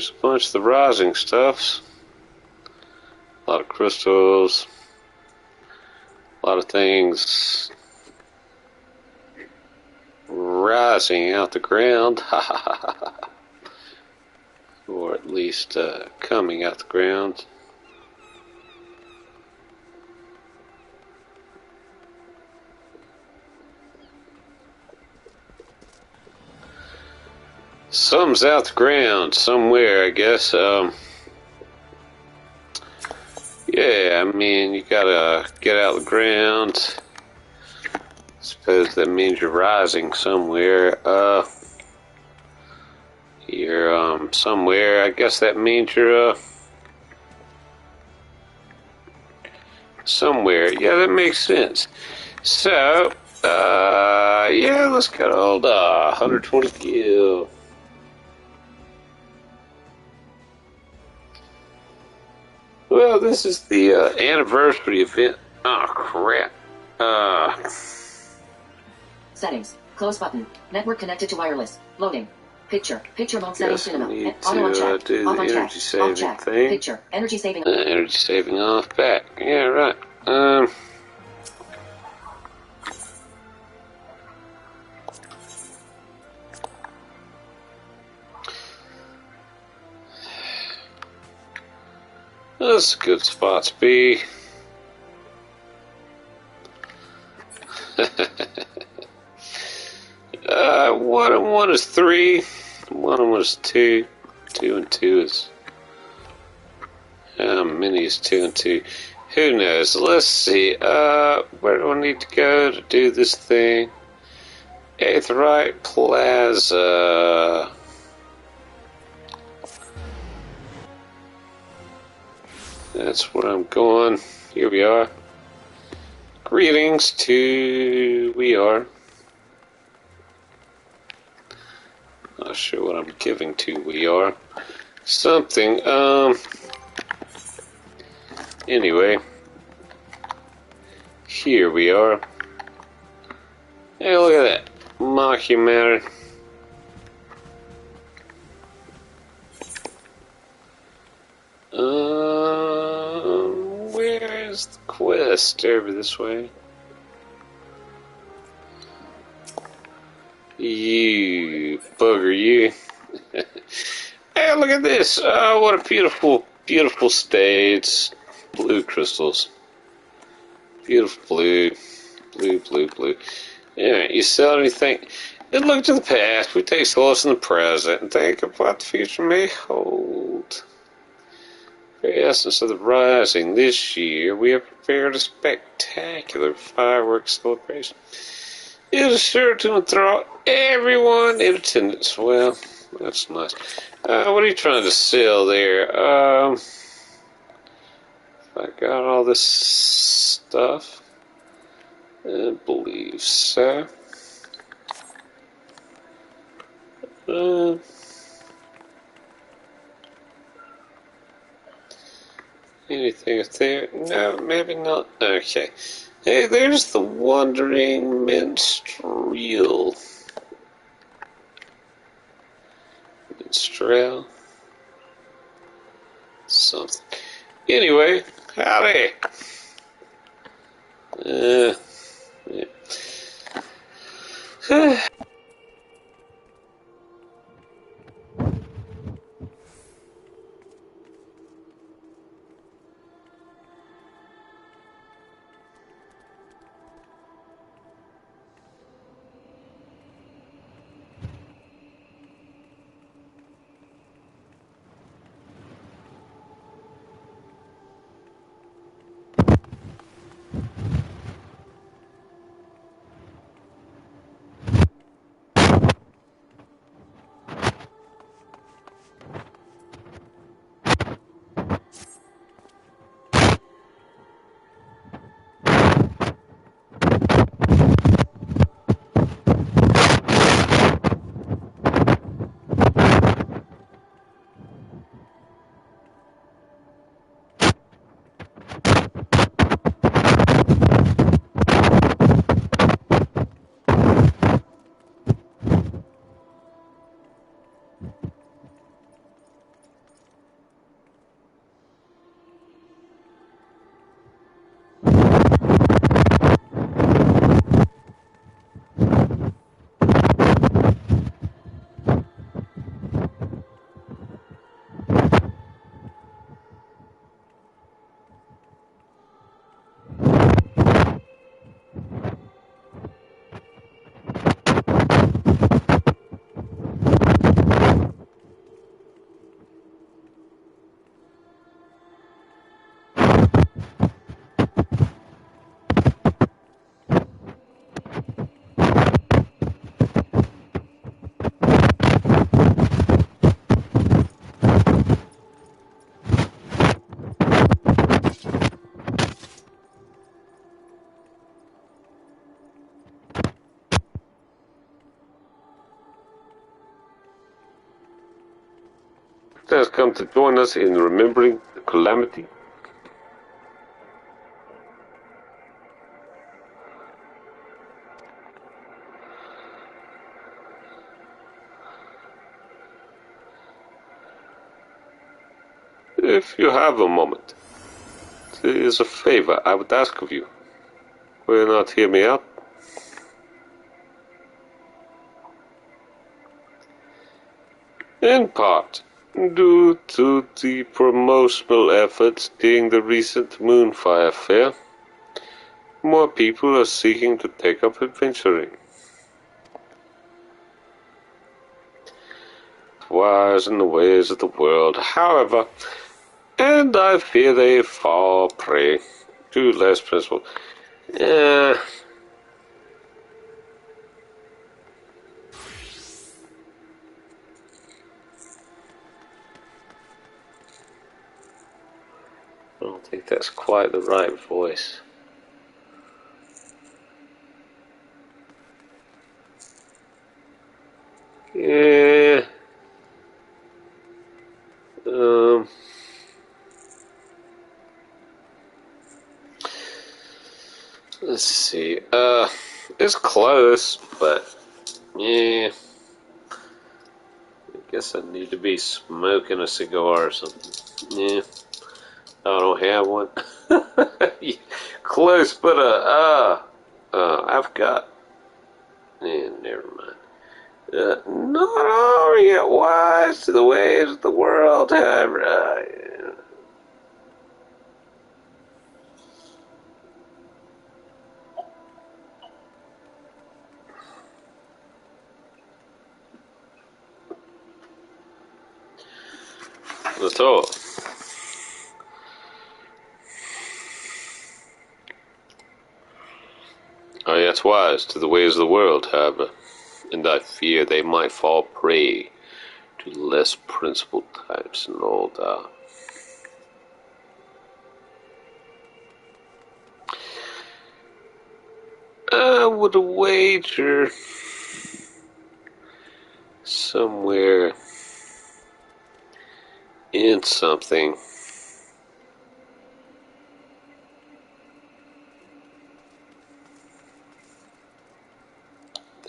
Here's a bunch of the rising stuffs. A lot of crystals. A lot of things rising out the ground. Or at least coming out the ground. Something's out the ground somewhere, I guess. Yeah, I mean, you gotta get out of the ground. I suppose that means you're rising somewhere. You're somewhere. I guess that means you're somewhere. Yeah, that makes sense. So, yeah, let's get old 120 gil. Well, this is the anniversary event. Oh, crap. Settings. Close button. Network connected to wireless. Loading. Picture. Picture mode settings cinema. Auto unchecked. do Off the unchecked. energy saving Off checked. thing. Picture. Energy saving. Energy saving off back. Yeah, right. That's a good spot to be. One and one is 3. One and one is 2. 2 and 2 is... How many is 2 and 2? Who knows? Let's see. Where do I need to go to do this thing? Aetheryte Plaza. That's where I'm going. Here we are. Greetings to we are. Not sure what I'm giving to we are. Something. Anyway. Here we are. Hey, look at that. Mockumentary. Where's the quest? Over this way. You bugger, you. Hey, look at this. Oh, what a beautiful, beautiful stage. Blue crystals. Beautiful blue. Blue. Yeah, you sell anything. And look to the past. We take solace in the present and think of what the future may hold. For the essence of the rising this year, we have prepared a spectacular fireworks celebration. It is sure to enthrall everyone in attendance. Well, that's nice. What are you trying to sell there? I got all this stuff. I believe so. Anything up there? No, maybe not. Okay. Hey, there's the wandering minstrel. Minstrel? Something. Anyway, howdy. Yeah. come to join us in remembering the calamity? If you have a moment, there is a favor I would ask of you. Will you not hear me out? In part, due to the promotional efforts during the recent Moonfire Fair, more people are seeking to take up adventuring. Wires and the ways of the world, however, and I fear they fall prey to less principle. I don't think that's quite the right voice. Yeah. Let's see. It's close, but yeah. I guess I need to be smoking a cigar or something. Yeah. I don't have one. Close, but I've got. Yeah, never mind. Not all yet wise to the ways of the world, however. That's all. I yet wise to the ways of the world, however, and I fear they might fall prey to less principled types in old I would wager somewhere in something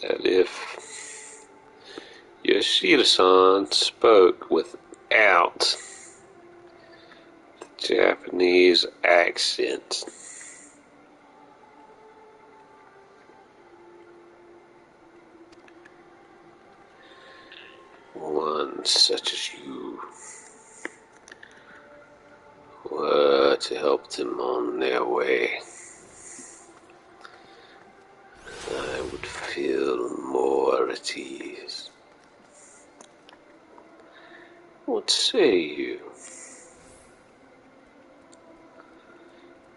that if Yoshida-san spoke without the Japanese accent, one such as you were to help them on their way, I would feel more at ease. What say you?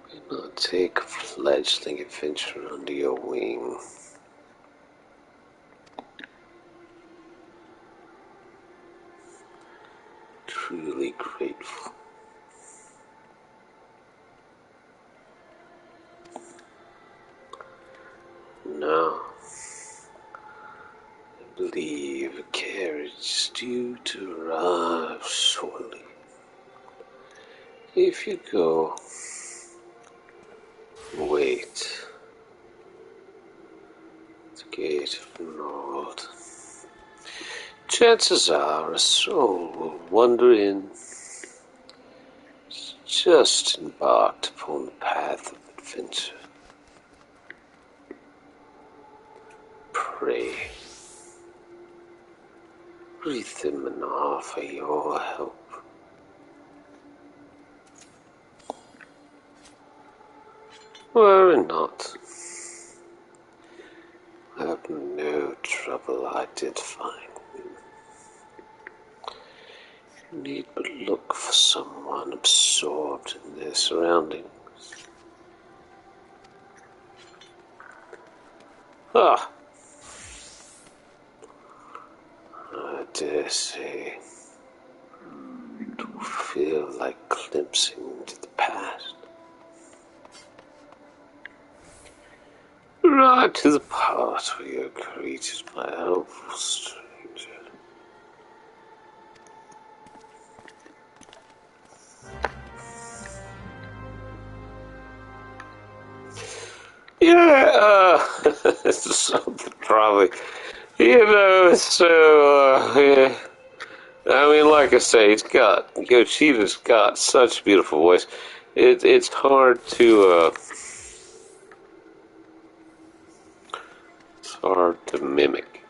Why not take a fledgling adventurer under your wing? Truly grateful. Now, I believe a carriage is due to arrive shortly. If you go, wait at the gate of the north. Chances are a soul will wander in, just embarked upon the path of adventure. Pray, greet them and offer your help. Worry not. I have no trouble identifying them. You need but look for someone absorbed in their surroundings. Ah! I dare say it will feel like glimpsing into the past. Right to the part where you're greeted by a helpful stranger. Yeah, probably. Yeah. I mean, like I say, Ffxiv's got such a beautiful voice. It's hard to mimic.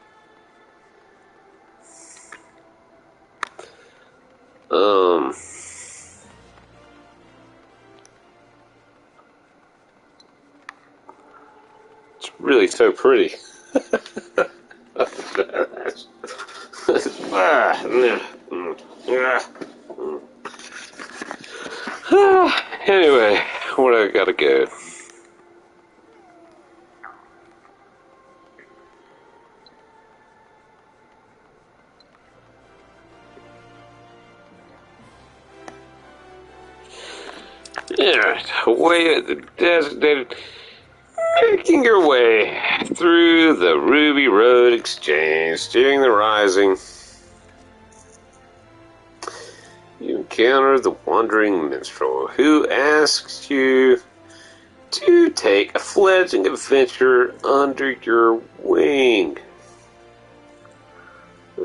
It's really so pretty. Anyway, where I gotta go? Alright, away at the designated, making your way through the Ruby Road Exchange during the rising. You encounter the wandering minstrel, who asks you to take a fledgling adventurer under your wing.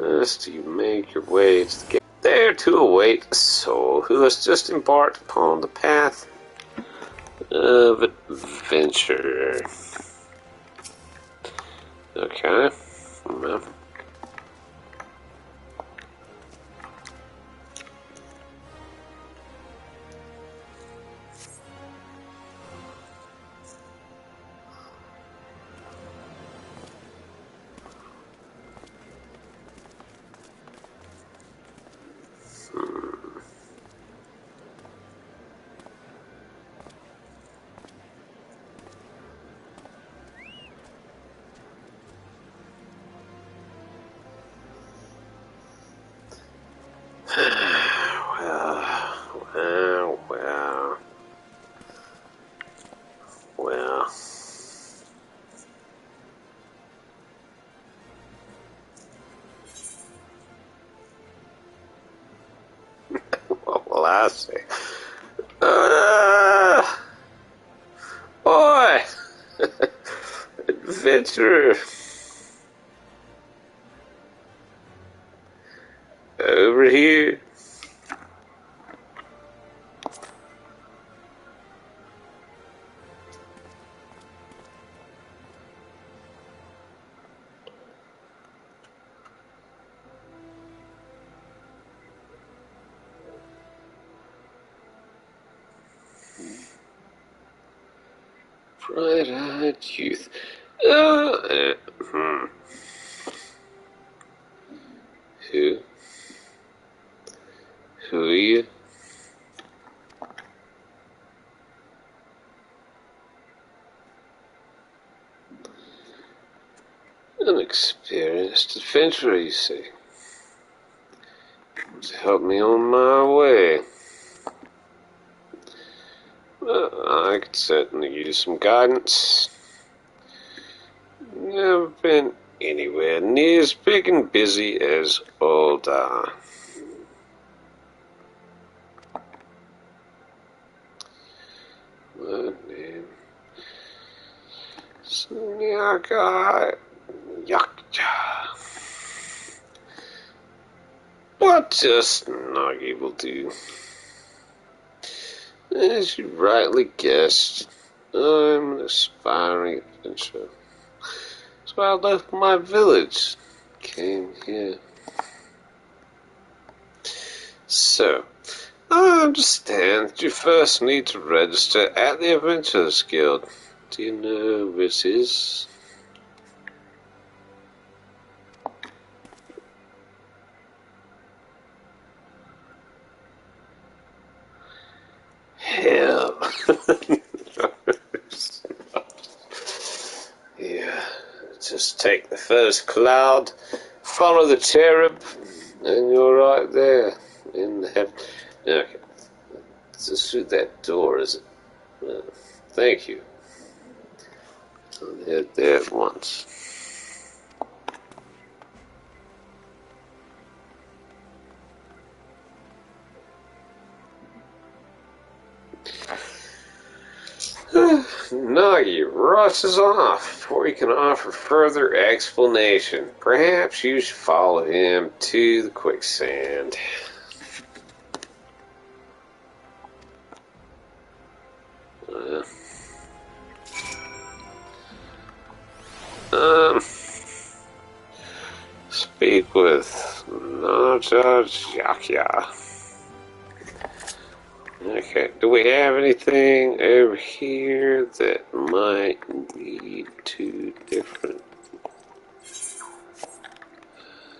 As you make your way to the gate, there to await a soul who has just embarked upon the path of adventure. Okay. Well, well. What will I say? Boy! Adventurer! Over here. Bright-eyed youth. Hmm. Who? Who are you? An experienced adventurer, you say. To help me on my way. I could certainly use some guidance. Never been anywhere near as big and busy as Oldar. My name is Nyaka Yakja. What just Nagi will do. As you rightly guessed, I'm an aspiring adventurer. So I left my village, came here. So, I understand that you first need to register at the Adventurers Guild. Do you know where it is? Hell. Yeah, just take the first cloud, follow the cherub, and you're right there in heaven. Okay, just through that door, is it? Thank you. I'll head there at once. Nagi rushes off before he can offer further explanation. Perhaps you should follow him to the quicksand. Speak with Naja Jakya. Okay, do we have anything over here that might lead to different?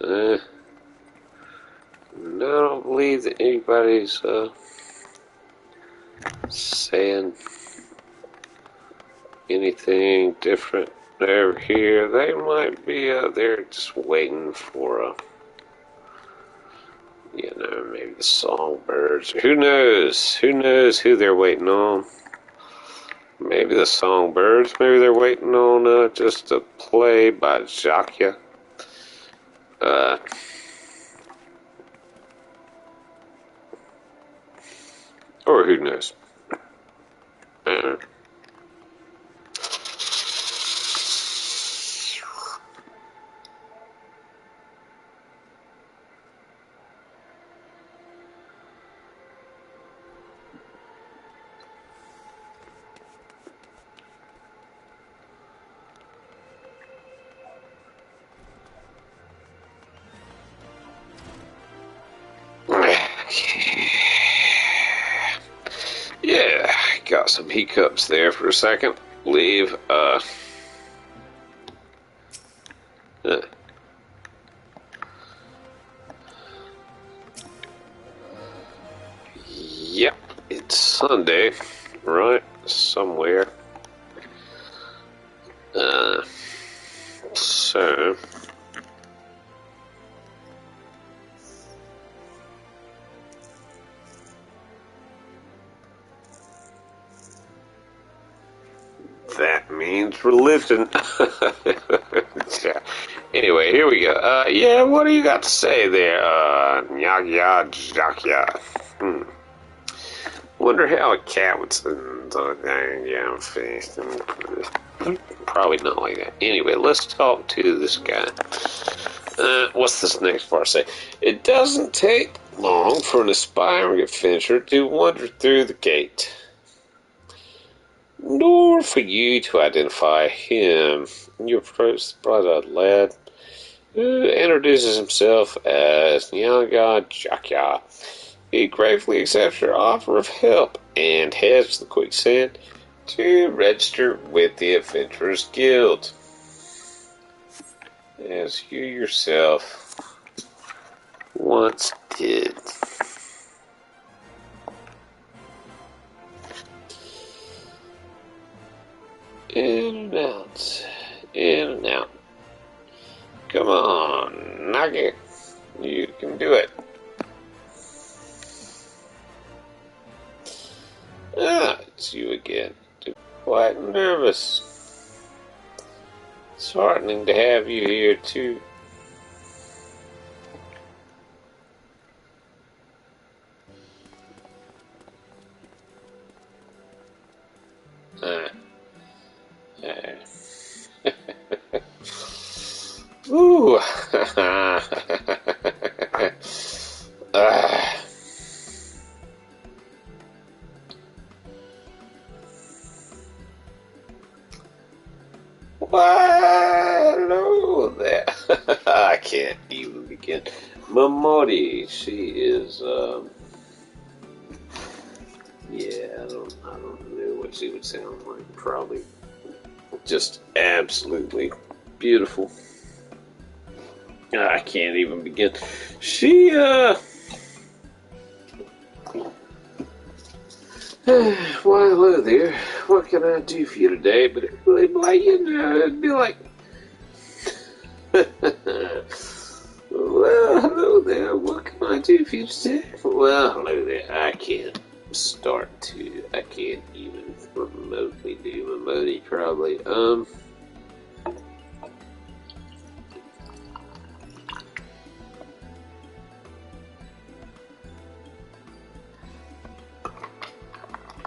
No, I don't believe that anybody's saying anything different over here. They might be out there just waiting for a, you know, maybe the songbirds. Who knows? Who knows who they're waiting on? Maybe the songbirds. Maybe they're waiting on just a play by Jakya. Or who knows? Yeah, got some hiccups there for a second. Leave, Yep, it's Sunday, right? Somewhere. So... that means religion. Anyway, here we go. Yeah, what do you got to say there? Nyagya Jakya. Wonder how a cat would say probably not like that. Anyway, let's talk to this guy. What's this next part say? It doesn't take long for an aspiring adventurer to wander through the gate, nor for you to identify him. You approach the bright-eyed lad, who introduces himself as Nyaga Jakya. He gratefully accepts your offer of help and heads to the quicksand to register with the Adventurers Guild, as you yourself once did. In and out. In and out. Come on, Nugget. You can do it. Ah, it's you again. Quite nervous. It's heartening to have you here, too. Ooh. Hello there. I can't even begin. Mamori, she is, yeah, I don't know what she would sound like. Probably just absolutely beautiful. I can't even begin. She, why, hello there. What can I do for you today? But it would be like, you know, it'd be like, well, hello there. What can I do for you today? Well, hello there. I can't even remotely do Mamoni, probably.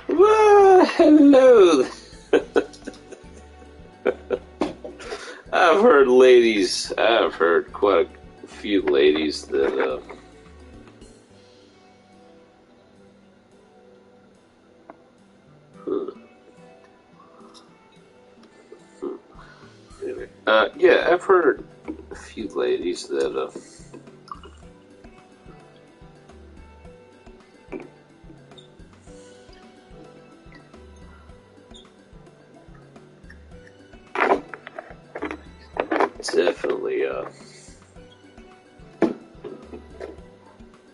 Well, hello I've heard ladies, I've heard quite a few ladies that, yeah, I've heard a few ladies that, definitely,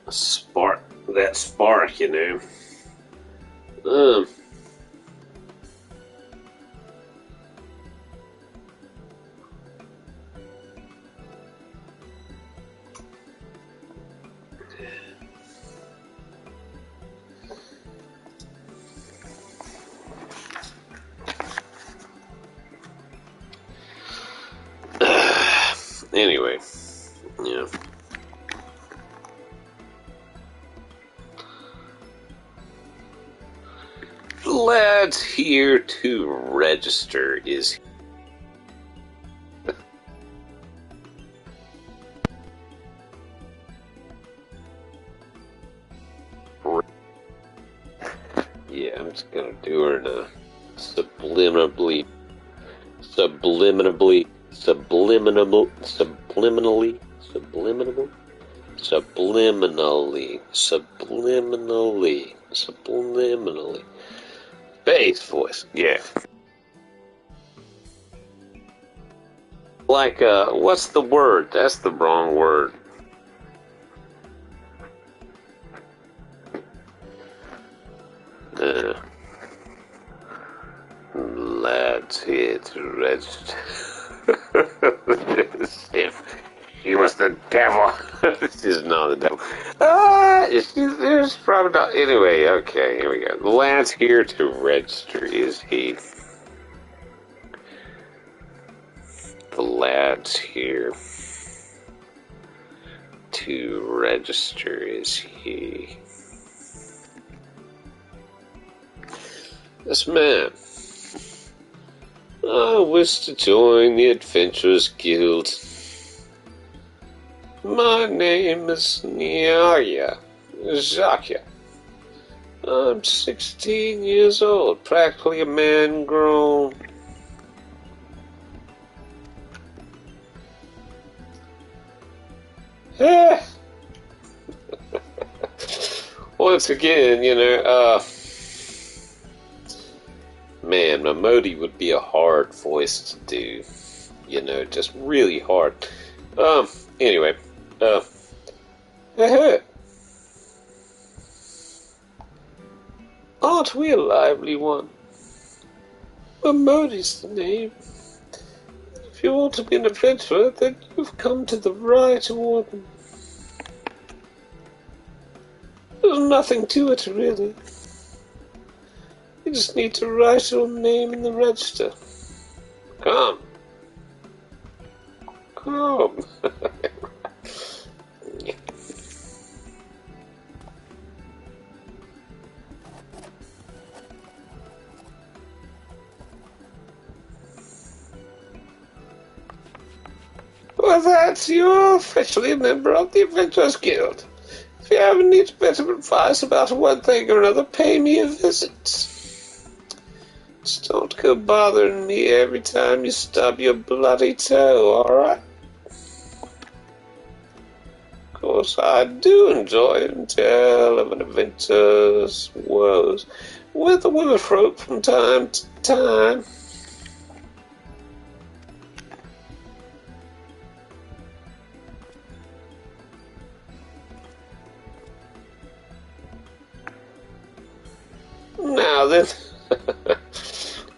spark, that spark, you know. Anyway, yeah. The lad's here to register is. Yeah, I'm just gonna do her in a subliminally, subliminally, subliminally, subliminally, subliminally, subliminally, subliminally, subliminally. Bass voice, yeah. Like, what's the word? That's the wrong word. Lads here to register. She was the devil. She's not the devil. There's probably not. Anyway, okay, here we go. The lad's here to register is he. The lad's here to register is he. This man. I wish to join the Adventurers Guild. My name is Nyaya Zhakia. I'm 16 years old, practically a man grown. Once again, you know, man, a Modi would be a hard voice to do. You know, just really hard. Anyway, aren't we a lively one? Well, Modi's the name. If you want to be an adventurer, then you've come to the right order. There's nothing to it, really. You just need to write your name in the register. Come. Come. Well, that's you're officially a member of the Adventurers Guild. If you ever need better advice about one thing or another, pay me a visit. Just don't go bothering me every time you stub your bloody toe, alright? Of course, I do enjoy it and tell of an adventurer's woes with the womenfolk from time to time. Now then,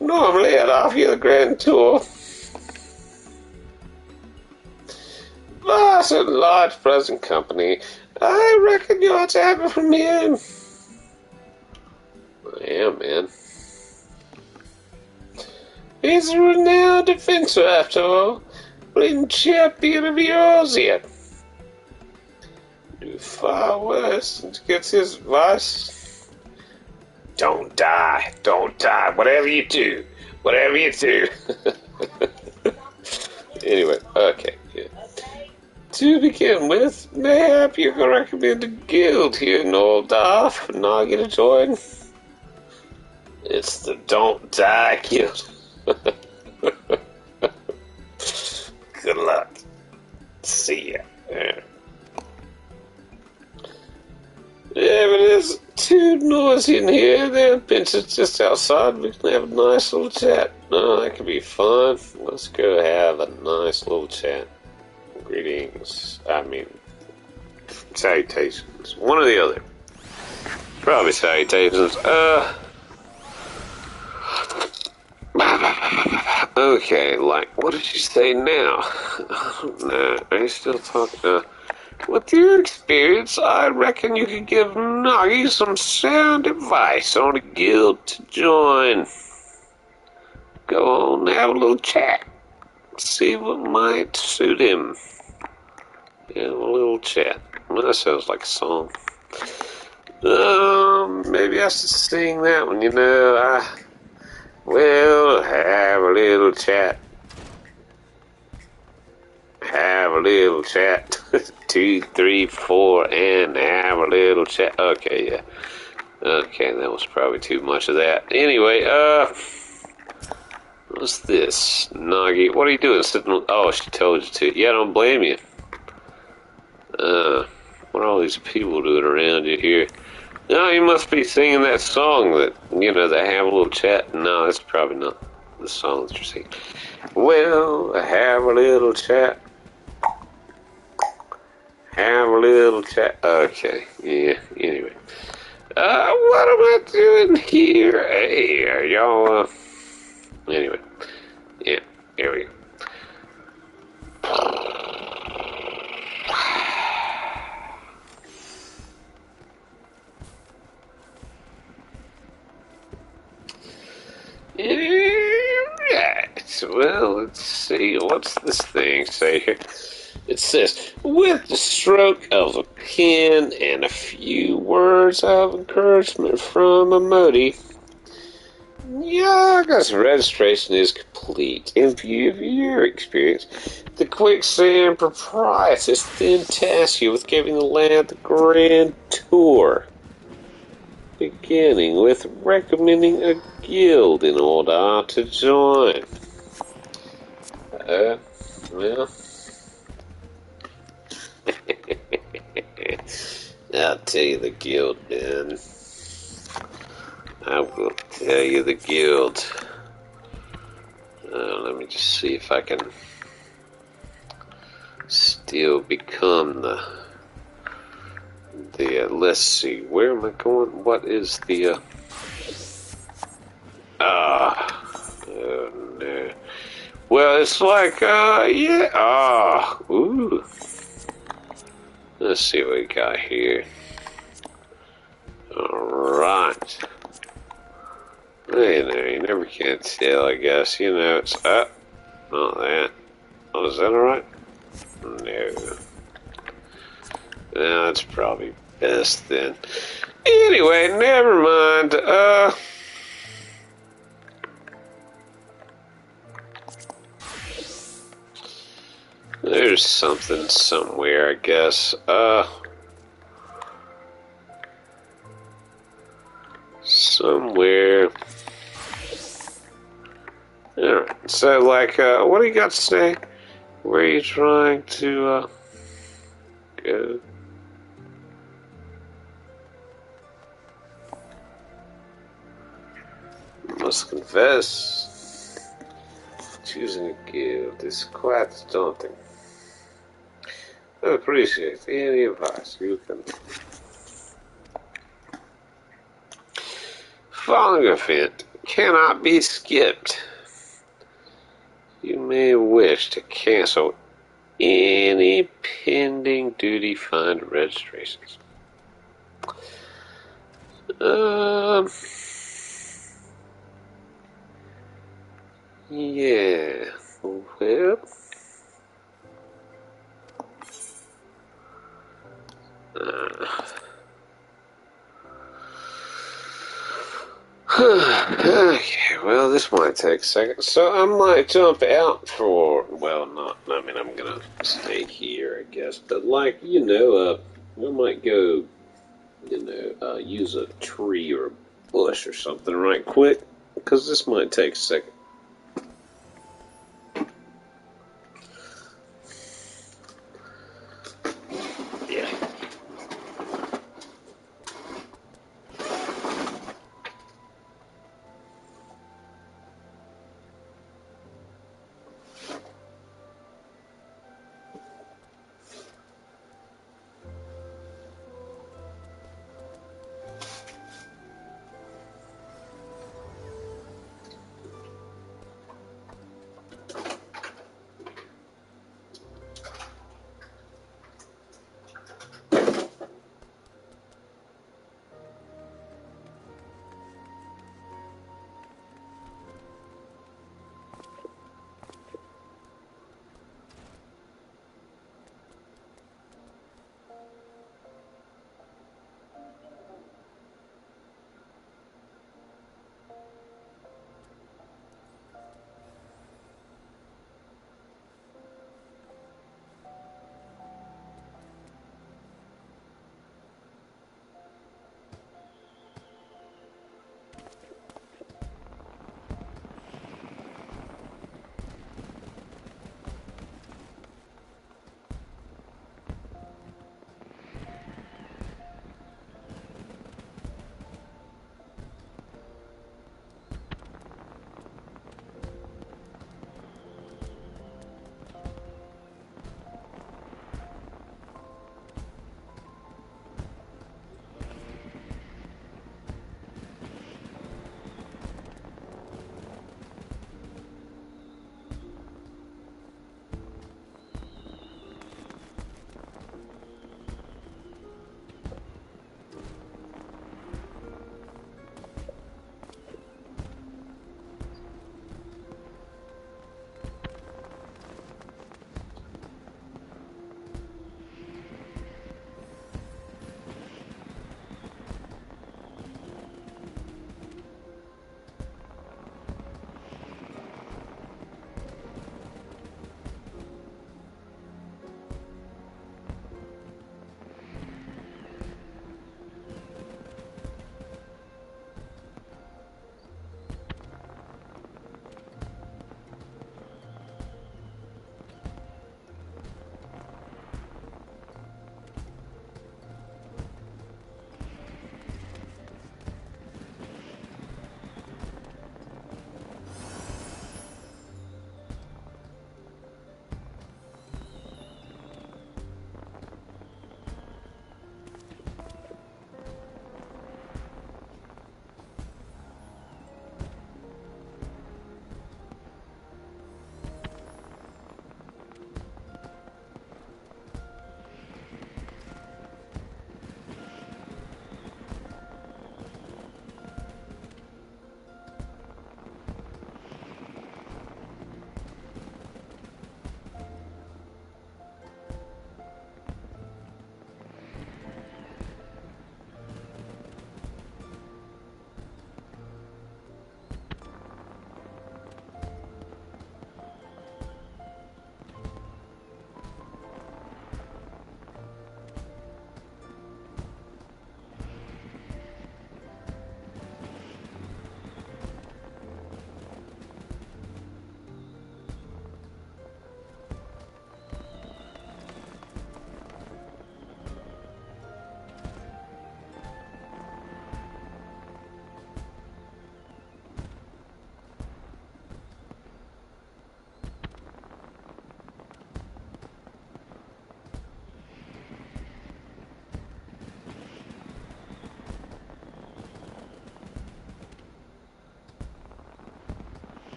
normally I'd offer you the grand tour. But in large present company, I reckon you ought to have it from him. Yeah, man. He's a renowned adventurer after all, been champion of yours yet. Do far worse than to get his advice. Don't die, whatever you do. Anyway, okay, yeah. To begin with, maybe you can recommend a guild here in Old Darf and I'll get a join. It's the Don't Die Guild. Good luck. See ya. Yeah. Yeah, but it's too noisy in here. There are benches just outside. We can have a nice little chat. No, that could be fun. Let's go have a nice little chat. Greetings. I mean, salutations. One or the other. Probably salutations. Okay, like, what did you say now? I don't know. Are you still talking? With your experience, I reckon you could give Nagi some sound advice on a guild to join. Go on, have a little chat. See what might suit him. Have a little chat. Well, that sounds like a song. Maybe I should sing that one, you know. Well, have a little chat. Have a little chat. 2, 3, 4, and have a little chat. Okay, yeah. Okay, that was probably too much of that. Anyway, what's this? Nagi, what are you doing? Sitting on, oh, she told you to. Yeah, I don't blame you. What are all these people doing around you here? No, you must be singing that song that, you know, that have a little chat. No, that's probably not the song that you're singing. Well, have a little chat. Have a little chat. Okay, yeah, anyway. What am I doing here? Hey, are y'all, anyway. Yeah, here we go. Alright, well, let's see. What's this thing say here? It says, with the stroke of a pen and a few words of encouragement from a Modi, Yaga's registration is complete. In view of your experience, the Quicksand proprietress then tasks you with giving the lad the grand tour, beginning with recommending a guild in order to join. Well, I'll tell you the guild, man. I will tell you the guild. Let me just see if I can still become the let's see, where am I going? What is the, oh no. Well, it's like, yeah, ooh. Let's see what we got here. Alright. You know, you never can tell, I guess. You know, it's up. Not that. Oh, is that alright? No. No, that's probably best then. Anyway, never mind. There's something somewhere, I guess. Somewhere. Alright, so, like, what do you got to say? Where are you trying to, go? Must confess, choosing a guild is quite daunting. I appreciate any advice you can. Following event cannot be skipped. You may wish to cancel any pending duty finder registrations. Yeah, well, Okay, well, this might take a second. So I might jump out for, well, not, I mean, I'm gonna stay here, I guess. But, like, we might go, use a tree or a bush or something right quick. Because this might take a second. Yeah.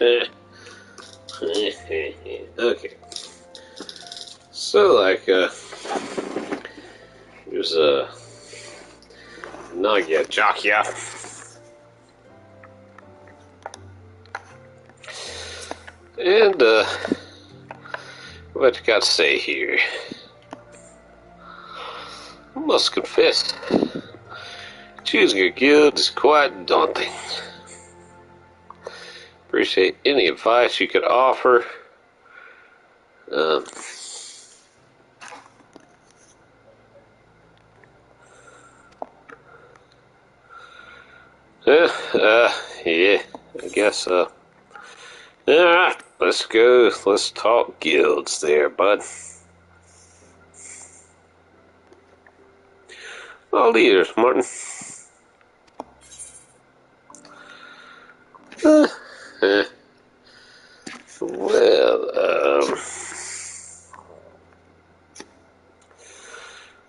Okay. So, like, here's a Nagia Jokia. And, what you got to say here? I must confess, choosing a guild is quite daunting. Appreciate any advice you could offer. Yeah, I guess, alright, let's go. Let's talk guilds there, bud. All ears, Martin. Well,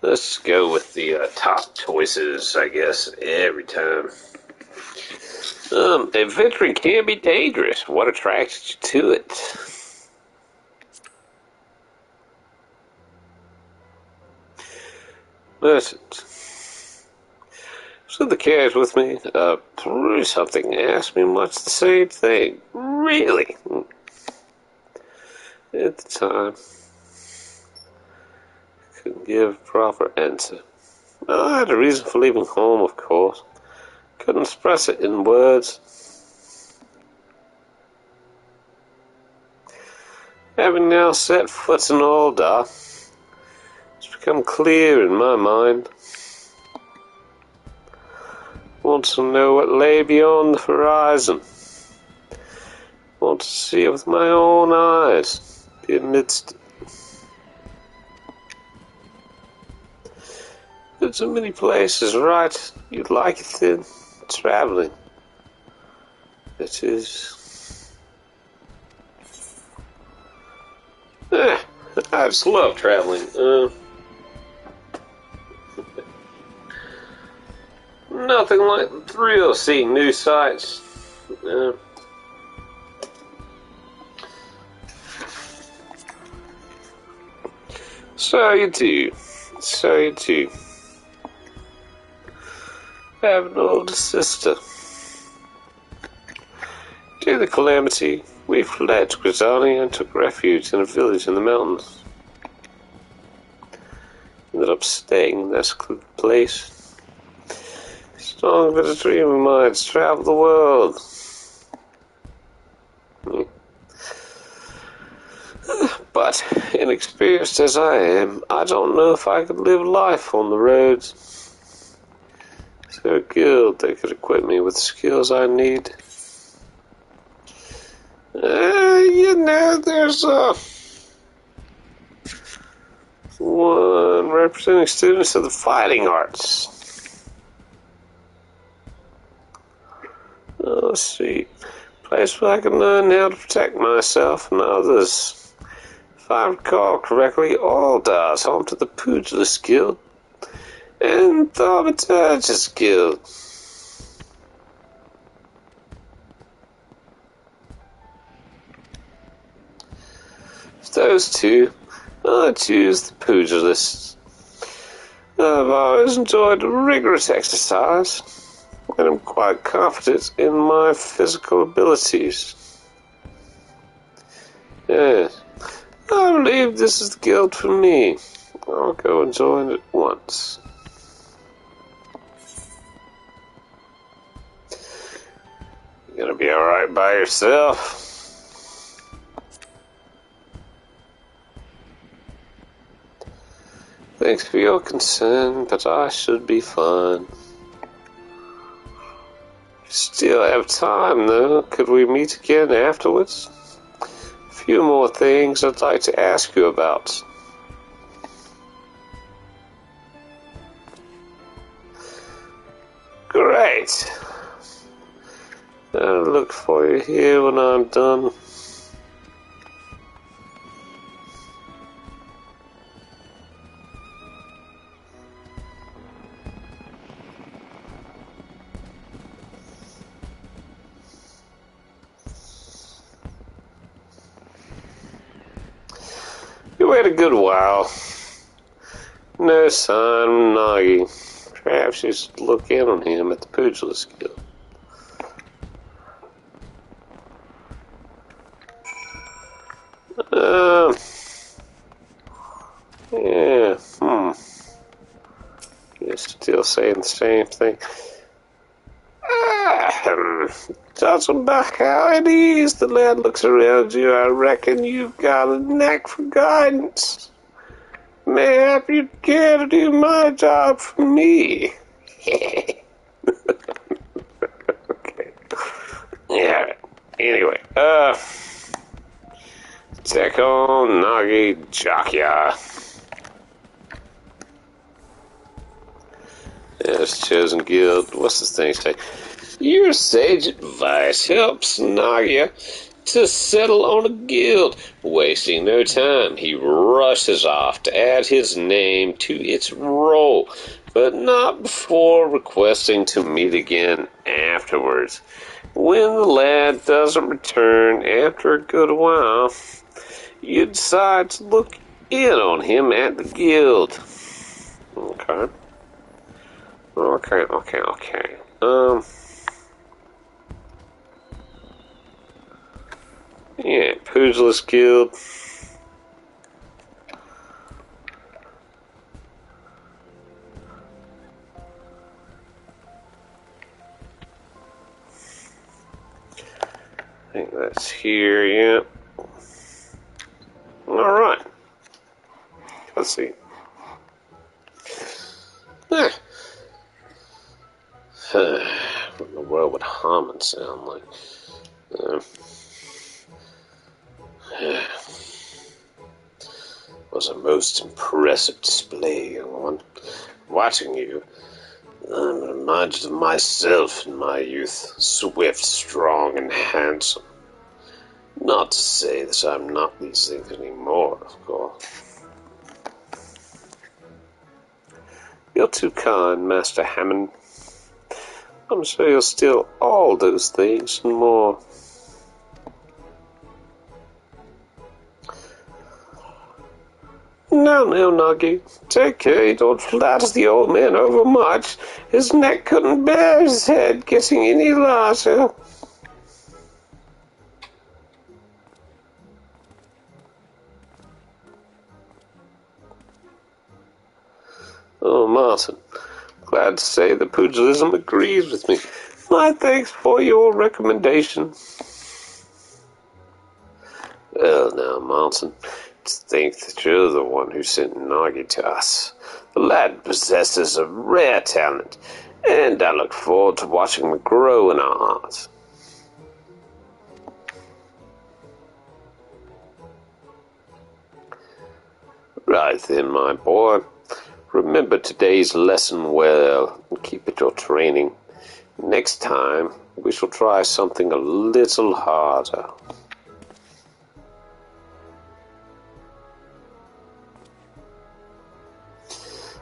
let's go with the top choices, I guess, every time. Adventuring can be dangerous. What attracted you to it? Listen. So the carriage with me, through something, asked me much the same thing. Really? At the time, couldn't give a proper answer. I had a reason for leaving home, of course. Couldn't express it in words. Having now set foot in Aldar, it's become clear in my mind. Want to know what lay beyond the horizon. Want to see it with my own eyes. Be amidst it. There's so many places, right? You'd like it then. Traveling. That is. I just love traveling. Nothing like the thrill of seeing new sights. So you do. I have an older sister. During the calamity, we fled to Grisani and took refuge in a village in the mountains. Ended up staying in that secluded place. Strong but a dream of mine to travel the world. But, inexperienced as I am, I don't know if I could live life on the roads. Is there a guild that could equip me with the skills I need? There's one representing students of the fighting arts. Let's see. Place where I can learn how to protect myself and others. If I recall correctly, Aldar is home to the Pugilist Guild and the Thaumaturgist Guild. Of those two, I choose the Pugilists. I've always enjoyed rigorous exercise, and I'm quite confident in my physical abilities. Yes, I believe this is the guild for me. I'll go and join it once. You gonna be alright by yourself? Thanks for your concern, but I should be fine. Still have time, though. Could we meet again afterwards? A few more things I'd like to ask you about. Great. I'll look for you here when I'm done. wait a good while. No sign of Nagi. Perhaps you should look in on him at the Pugilist Guild. Yeah, You're still saying the same thing. Judging by how it is, the lad looks around you, I reckon you've got a knack for guidance. Mayhap you'd care to do my job for me. Okay. Yeah. Anyway, Teko Nagi Jakya. Yes, chosen guild. What's this thing say? Your sage advice helps Nagia to settle on a guild. Wasting no time, he rushes off to add his name to its roll, but not before requesting to meet again afterwards. When the lad doesn't return after a good while, you decide to look in on him at the guild. Okay. Yeah, Pugilist Guild. I think that's here, yeah. Alright. Let's see. What in the world would Harmon sound like? Was a most impressive display, young one. Watching you, I'm reminded of myself in my youth, swift, strong, and handsome. Not to say that I'm not these things anymore, of course. You're too kind, Master Hammond. I'm sure you're still all those things and more. Now, Nagi, take care you don't flatter the old man overmuch. His neck couldn't bear his head getting any larger. Oh, Martin, glad to say that pugilism agrees with me. My thanks for your recommendation. Well, now, Martin, to think that you're the one who sent Nagi to us. The lad possesses a rare talent, and I look forward to watching him grow in our hearts. Right then, my boy. Remember today's lesson well and keep at your training. Next time, we shall try something a little harder.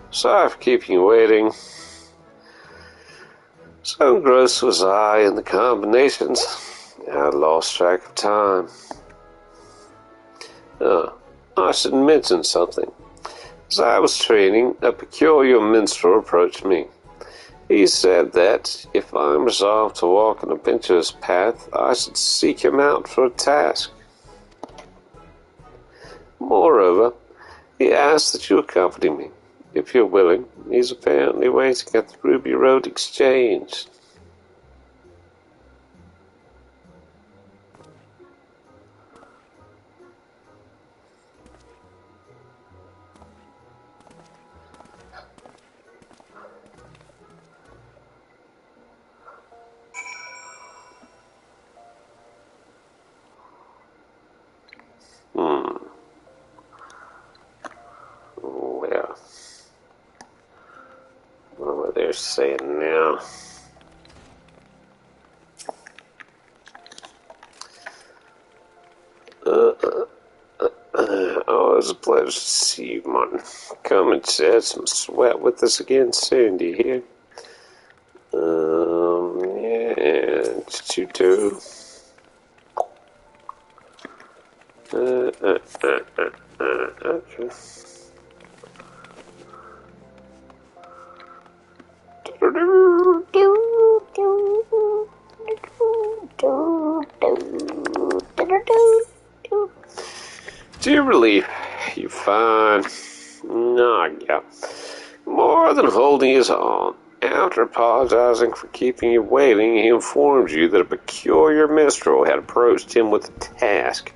Sorry for keeping you waiting. So engrossed was I in the combinations, I lost track of time. I should mention something. As I was training, a peculiar minstrel approached me. He said that, if I am resolved to walk an adventurous path, I should seek him out for a task. Moreover, he asked that you accompany me. If you're willing, he's apparently waiting at the Ruby Road Exchange. Well, what they're saying now. Oh, it's a pleasure to see you, Martin. Come and shed some sweat with us again soon, do you hear? Yeah, you too. To your relief, you find Nagia more than holding his own. After apologizing for keeping you waiting, he informs you that a peculiar minstrel had approached him with a task,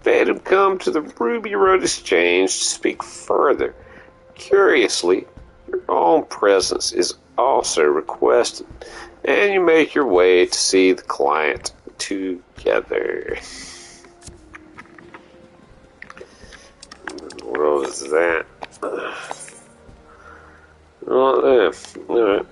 bade him come to the Ruby Road Exchange to speak further. Curiously, your own presence is also requested, and you make your way to see the client together. What was that? Oh, there. Alright.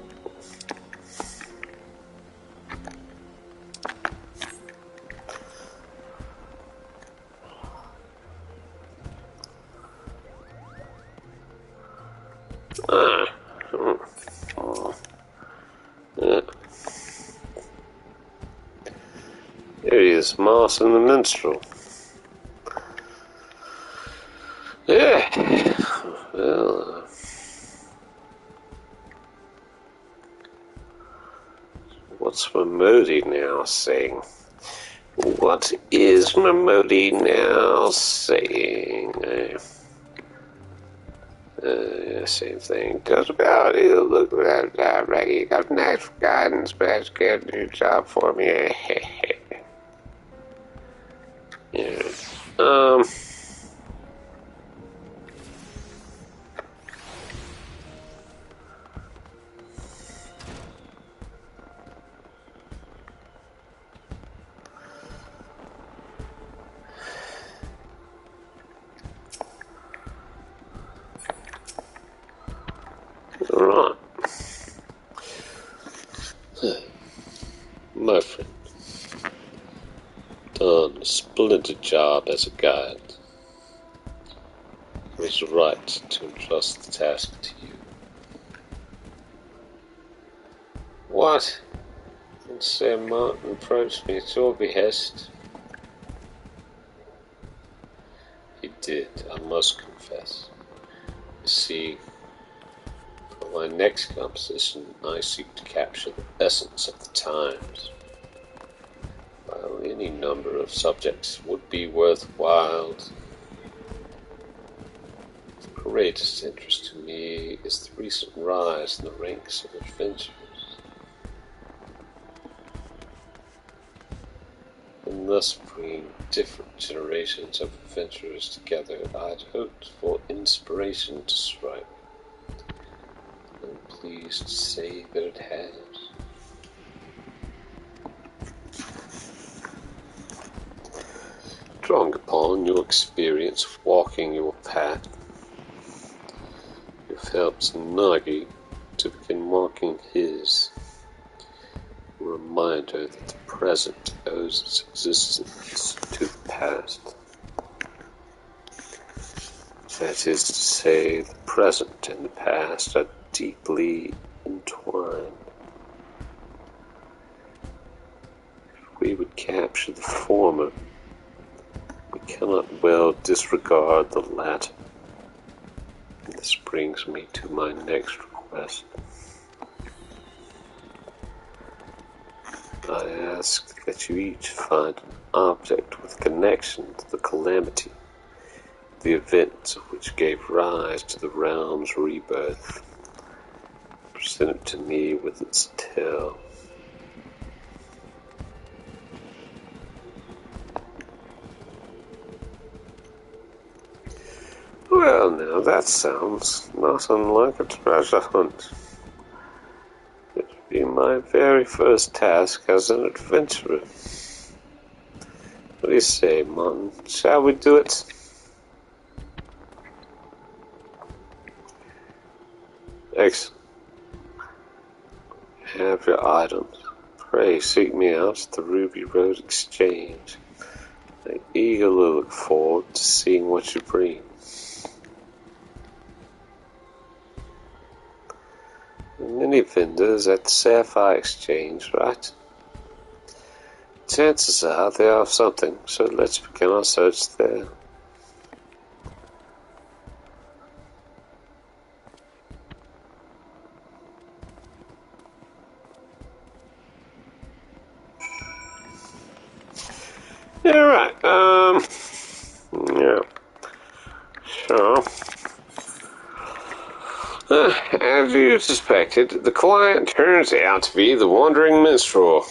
Yeah. There he is, Moss and the Minstrel. Yeah. Well, what's Mamodi now saying? What is Mamodi now saying? Same thing. Does about you look at that right? You got nice guidance, but get a new job for me. Yeah. Alright. My friend, done a splendid job as a guide. It was right to entrust the task to you. What? And Sir Martin approached me at your behest. He did, I must confess. You see, for my next composition, I seek to capture the essence of the times. While any number of subjects would be worthwhile, of greatest interest to me is the recent rise in the ranks of adventurers. And thus bringing different generations of adventurers together, I'd hoped for inspiration to strike. I'm pleased to say that it has. Drawing upon your experience of walking your path, you've helped Nagi to begin walking his. A reminder that the present owes its existence to the past. That is to say, the present and the past are deeply entwined. If we would capture the former, we cannot well disregard the latter. And this brings me to my next request. I ask that you each find an object with connection to the calamity, the events of which gave rise to the realm's rebirth. Present it to me with its tale. Well, now that sounds not unlike a treasure hunt. It would be my very first task as an adventurer. What do you say, Mon? Shall we do it? Excellent. Have your items. Pray seek me out at the Ruby Road Exchange. I eagerly look forward to seeing what you bring. Many vendors at the Sapphire Exchange, right? Chances are they have something, so let's begin our search there. Alright, yeah. So, as you suspected, the client turns out to be the wandering minstrel.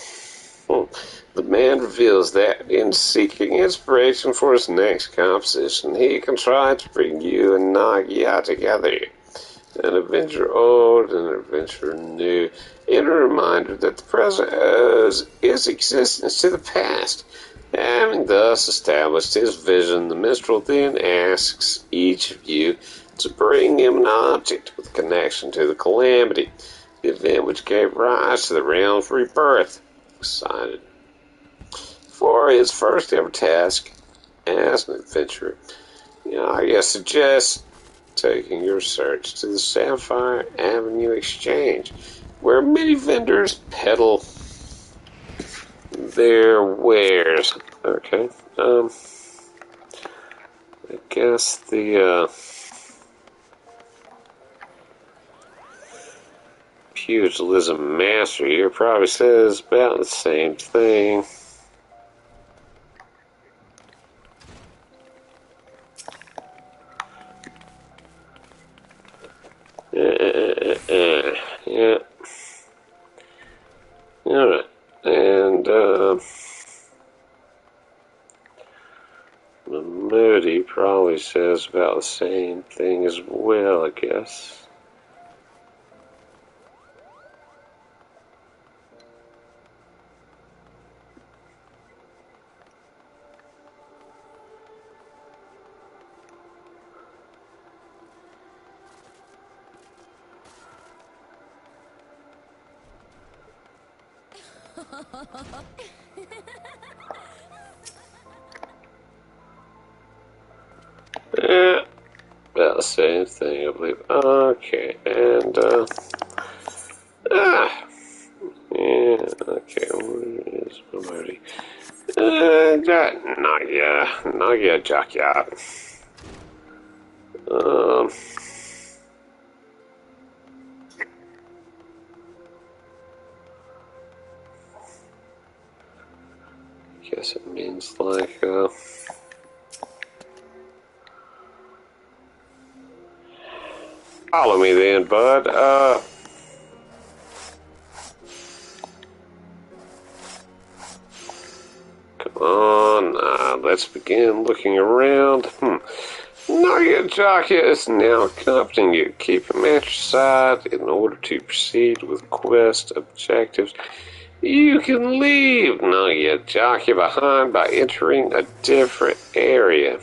The man reveals that in seeking inspiration for his next composition, he contrived to bring you and Nagia together. An adventure old and an adventure new, in a reminder that the present owes its existence to the past. Having thus established his vision, the minstrel then asks each of you to bring him an object with connection to the calamity, the event which gave rise to the realm's rebirth. Excited. For his first ever task as an adventurer, I suggest taking your search to the Sapphire Avenue Exchange, where many vendors peddle their wares. Okay, I guess the pugilism master here probably says about the same thing. Yeah. Alright. And, Moody probably says about the same thing as well, I guess. Yeah, about the same thing, I believe. Okay, and, yeah, okay, where is Moody? Nagia Jakia. Guess it means like, follow me then, bud. Come on, let's begin looking around. Nagia Jakia is now accompanying you. Keep him at your side in order to proceed with quest objectives. You can leave Nagia Jakia behind by entering a different area,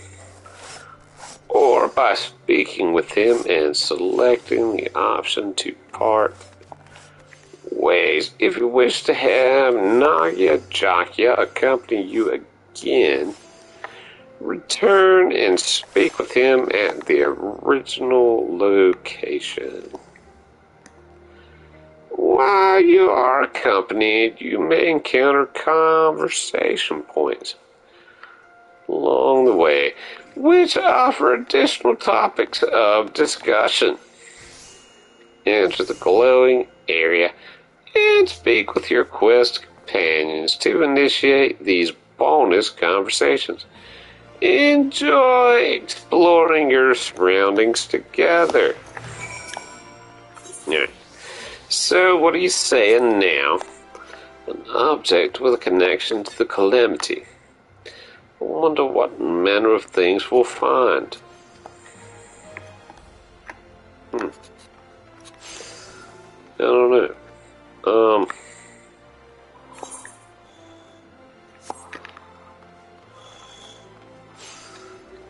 or by speaking with him and selecting the option to part ways. If you wish to have Nagia Jakia accompany you again, return and speak with him at the original location. While you are accompanied, you may encounter conversation points along the way, which offer additional topics of discussion. Enter the glowing area and speak with your quest companions to initiate these bonus conversations. Enjoy exploring your surroundings together. Yeah. So, what are you saying now? An object with a connection to the calamity. I wonder what manner of things we'll find. I don't know.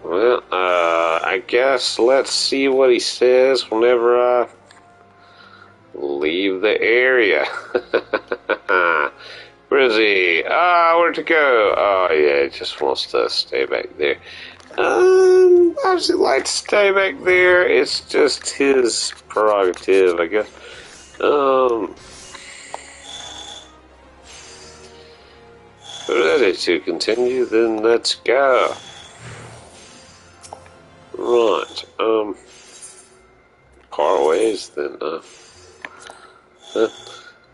Well, I guess let's see what he says whenever I leave the area. Where is he? Where'd he go? Oh, yeah, he just wants to stay back there. I actually like to stay back there. It's just his prerogative, I guess. Ready to continue? Then let's go. Right, part ways then,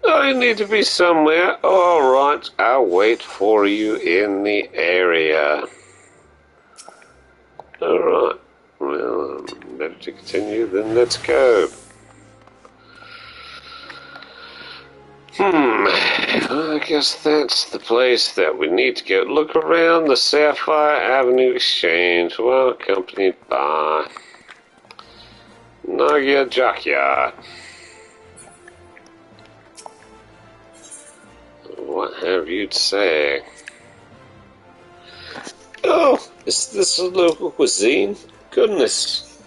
I need to be somewhere. Alright, I'll wait for you in the area. Alright, well, better to continue, then let's go. I guess that's the place that we need to go. Look around the Sapphire Avenue Exchange, well accompanied by Nagia Jackyard. What have you to say? Oh, is this a local cuisine? Goodness,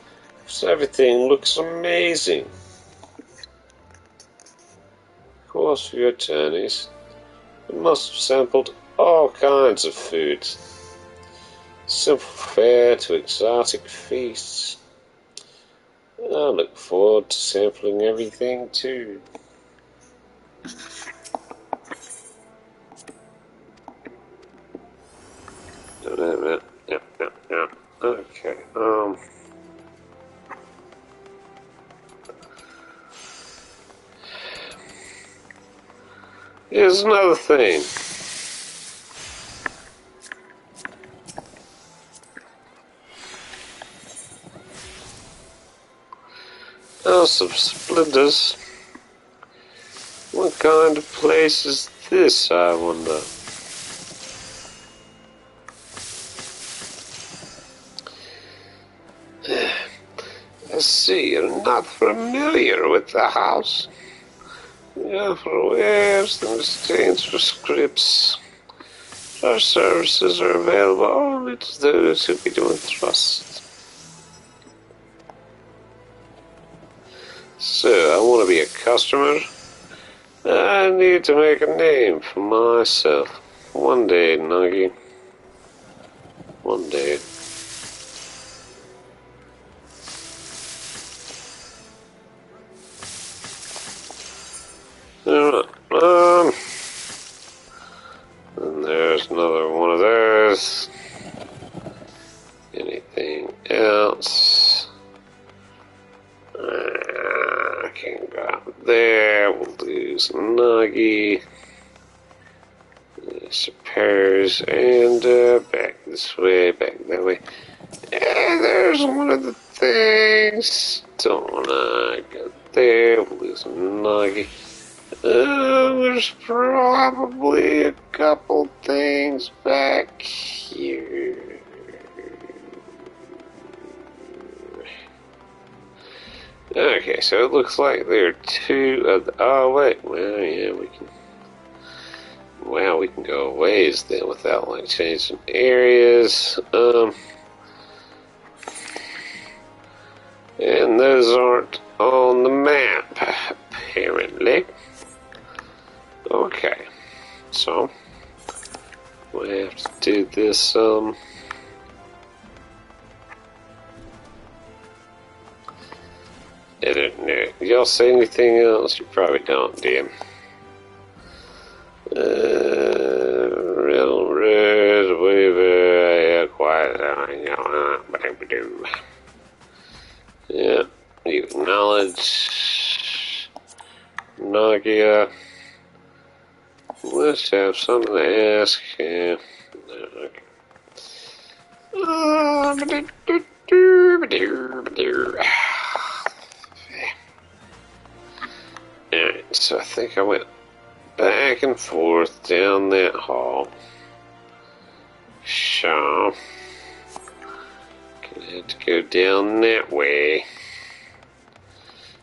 everything looks amazing. Of course, for your journeys, you must have sampled all kinds of foods. Simple fare to exotic feasts. I look forward to sampling everything too. Okay, here's another thing. House of Splendors. What kind of place is this, I wonder? I see you're not familiar with the house. We offer wares in exchange for scripts. Our services are available only to those who we don't trust. So, I want to be a customer. I need to make a name for myself. One day, Nuggy. One day. Alright, and there's another one of those. Anything else? I can't go out there. We'll lose Nuggy. Suppose, and back this way, back that way. And there's one of the things. Don't wanna go there. We'll lose Nuggy. There's probably a couple things back here. Okay, so it looks like there are two of the... Oh, wait. Well, yeah, we can... Wow, we can go a ways then without, like, changing areas. And those aren't on the map, apparently. Okay, so we have to do this, I don't know. Y'all say anything else? You probably don't, do you? Railroad, Weaver, quiet, yeah, you acknowledge Nagia. Let's have something to ask. Yeah. Alright, so I think I went back and forth down that hall. So, gonna have to go down that way.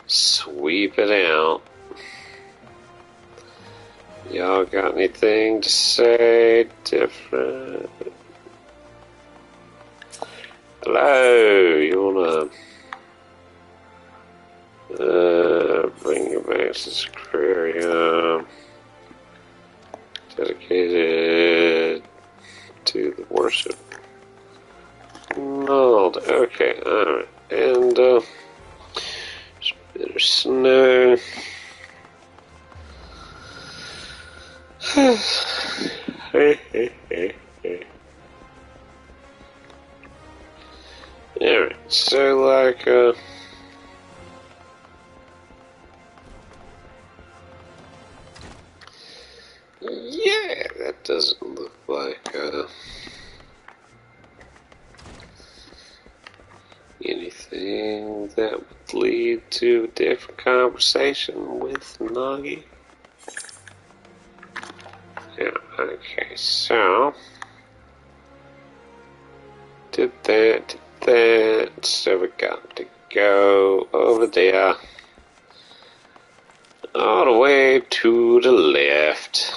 Sweep it out. Y'all got anything to say different? Hello, you wanna bring your back to this aquarium dedicated to the worship? No, okay, alright, and there's a bit of snow. Alright, so like, That doesn't look like anything that would lead to a different conversation with Nagi. Yeah, okay, so did that, so we got to go over there, all the way to the left.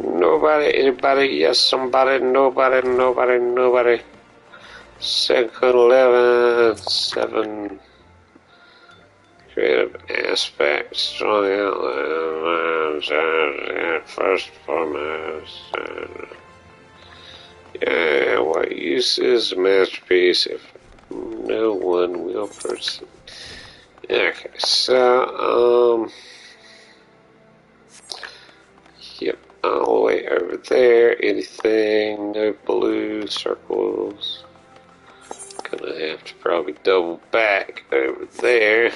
Nobody, anybody, yes, somebody, nobody. Second 11, 7. Creative aspects, strong outlines, first foremost. Yeah, what use is a masterpiece if no one will pursue? Okay, so, yep, all the way over there. Anything, no blue circles. Gonna have to probably double back over there.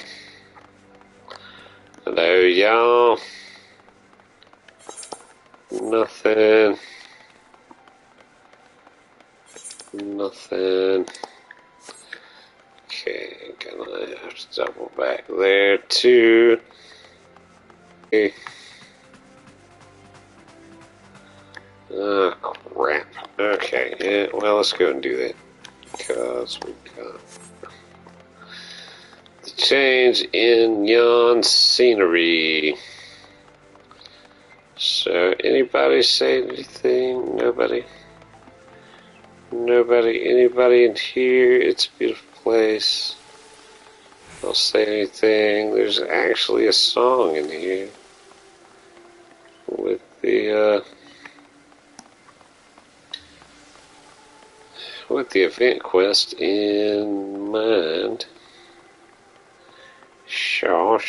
Hello, y'all. Nothing. Okay, gonna have to double back there too. Okay. Oh, crap. Okay, yeah, well, let's go and do that. Because we got the change in yon scenery. So, anybody say anything? Nobody? Anybody in here? It's a beautiful place. I'll say anything. There's actually a song in here with the event quest in mind. Sure.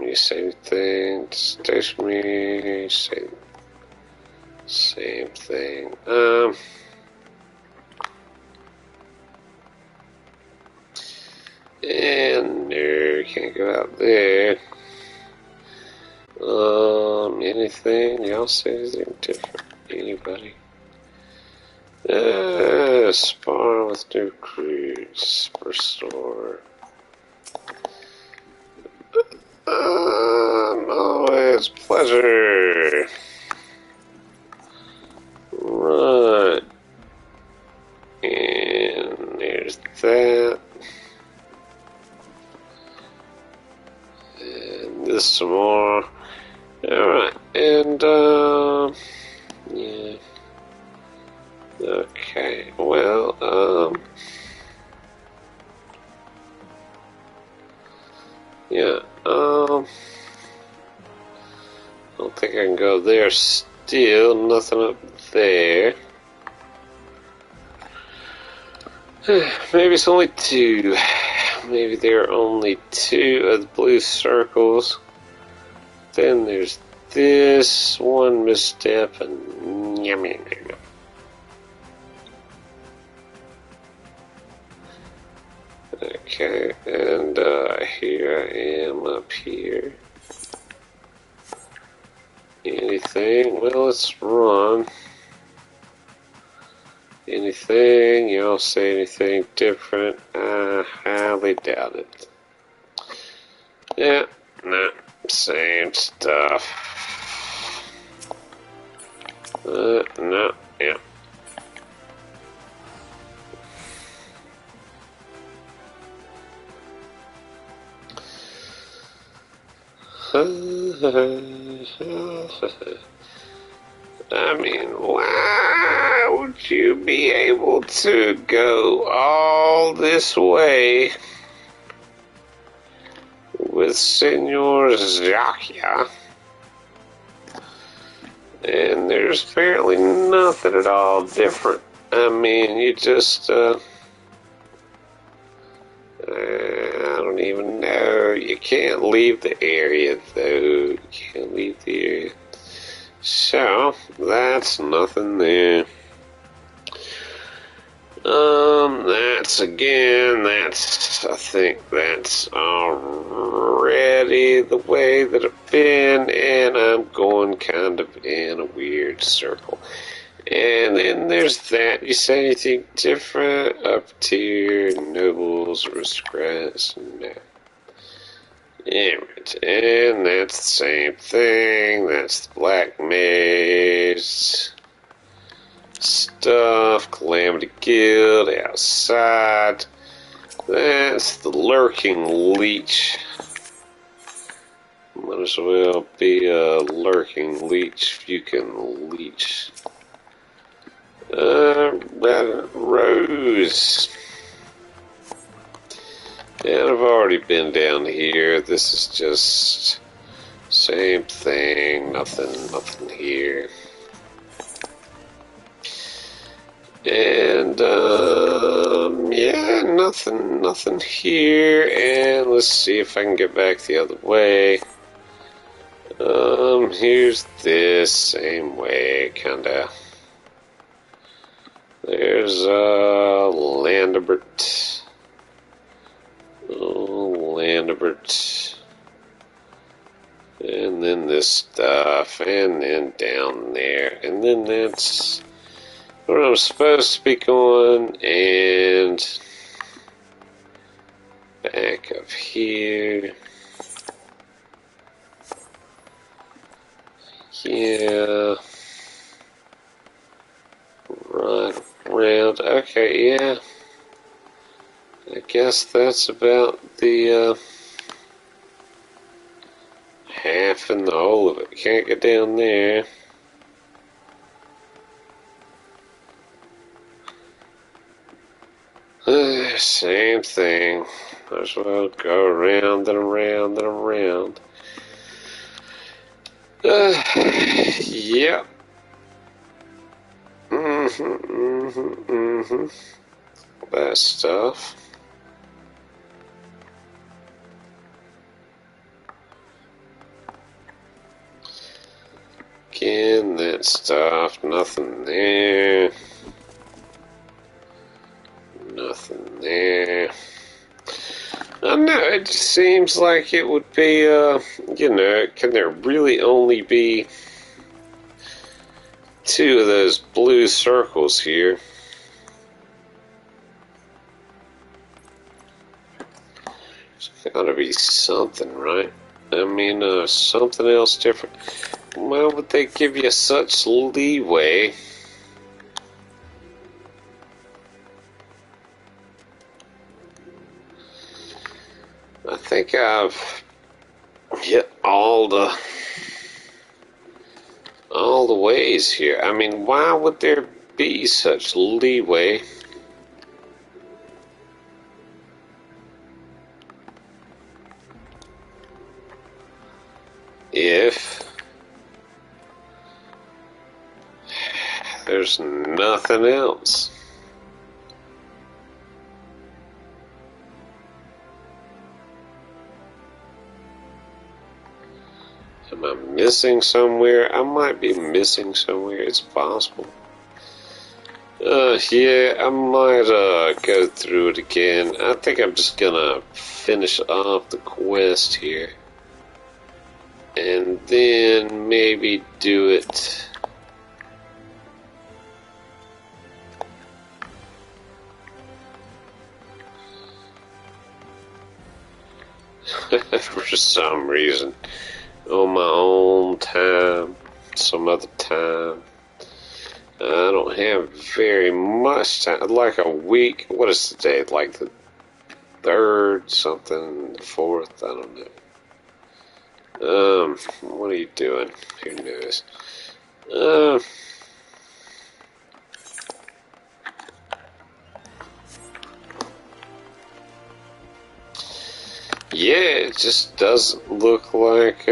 You say anything? Station me. Say same thing. And no, can't go out there. Anything? Y'all say anything different? Anybody? Spawn with new crews. Restore. Always pleasure. Right. And there's that. And this some more. Alright, and yeah. Okay, well, yeah, I don't think I can go there still, nothing up there. Maybe it's only 2. Maybe there are only 2 of the blue circles. Then there's this one misstep and yummy. Okay, and here I am up here. Anything? Well, let's run. Anything? Y'all say anything different? I highly doubt it. Yeah, no, same stuff. No, yeah. I mean, why would you be able to go all this way with Senor Zakia? And there's apparently nothing at all different. I mean, you just, I don't even know. You can't leave the area, though. You can't leave the area. So, that's nothing there. I think that's already the way that I've been, and I'm going kind of in a weird circle. And then there's that. You say anything different? Up tier, nobles, aristocrats, no. Alright, and that's the same thing. That's the black mage stuff, Calamity Guild outside. That's the lurking leech. Might as well be a lurking leech if you can leech. Rose. And I've already been down here. This is just same thing. Nothing here. And yeah, nothing here. And let's see if I can get back the other way. Here's this same way, kinda. There's Landibert. Oh, Landibert. And then this stuff, and then down there, and then that's where I'm supposed to be going, and back up here. Yeah. Right around. Okay, yeah. I guess that's about the half and the whole of it. Can't get down there. Same thing. Might as well go around and around and around. Yep. That stuff. Again, that stuff. Nothing there. Nothing there. I don't know, it just seems like it would be, you know, can there really only be two of those blue circles here? There's gotta be something, right? I mean, something else different. Why would they give you such leeway? I think I've hit all the ways here. I mean, why would there be such leeway? If there's nothing else. Am I missing somewhere? I might be missing somewhere. It's possible. Yeah, I might go through it again. I think I'm just gonna finish off the quest here. And then maybe do it. For some reason. On my own time. Some other time. I don't have very much time. Like a week. What is the date? Like the 3rd, something, the 4th? I don't know. What are you doing? Who knows? Yeah, it just doesn't look like,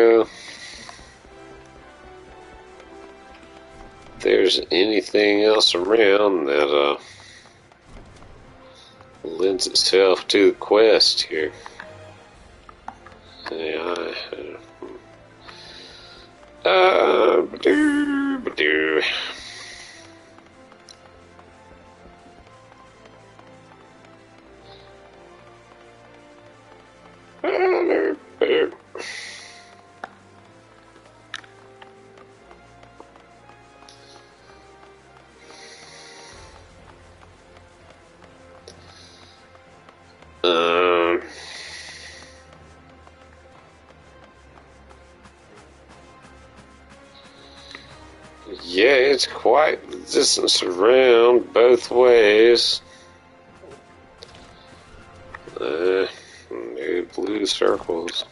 there's anything else around that, lends itself to the quest here. Yeah, Yeah, it's quite the distance around both ways. New blue circles.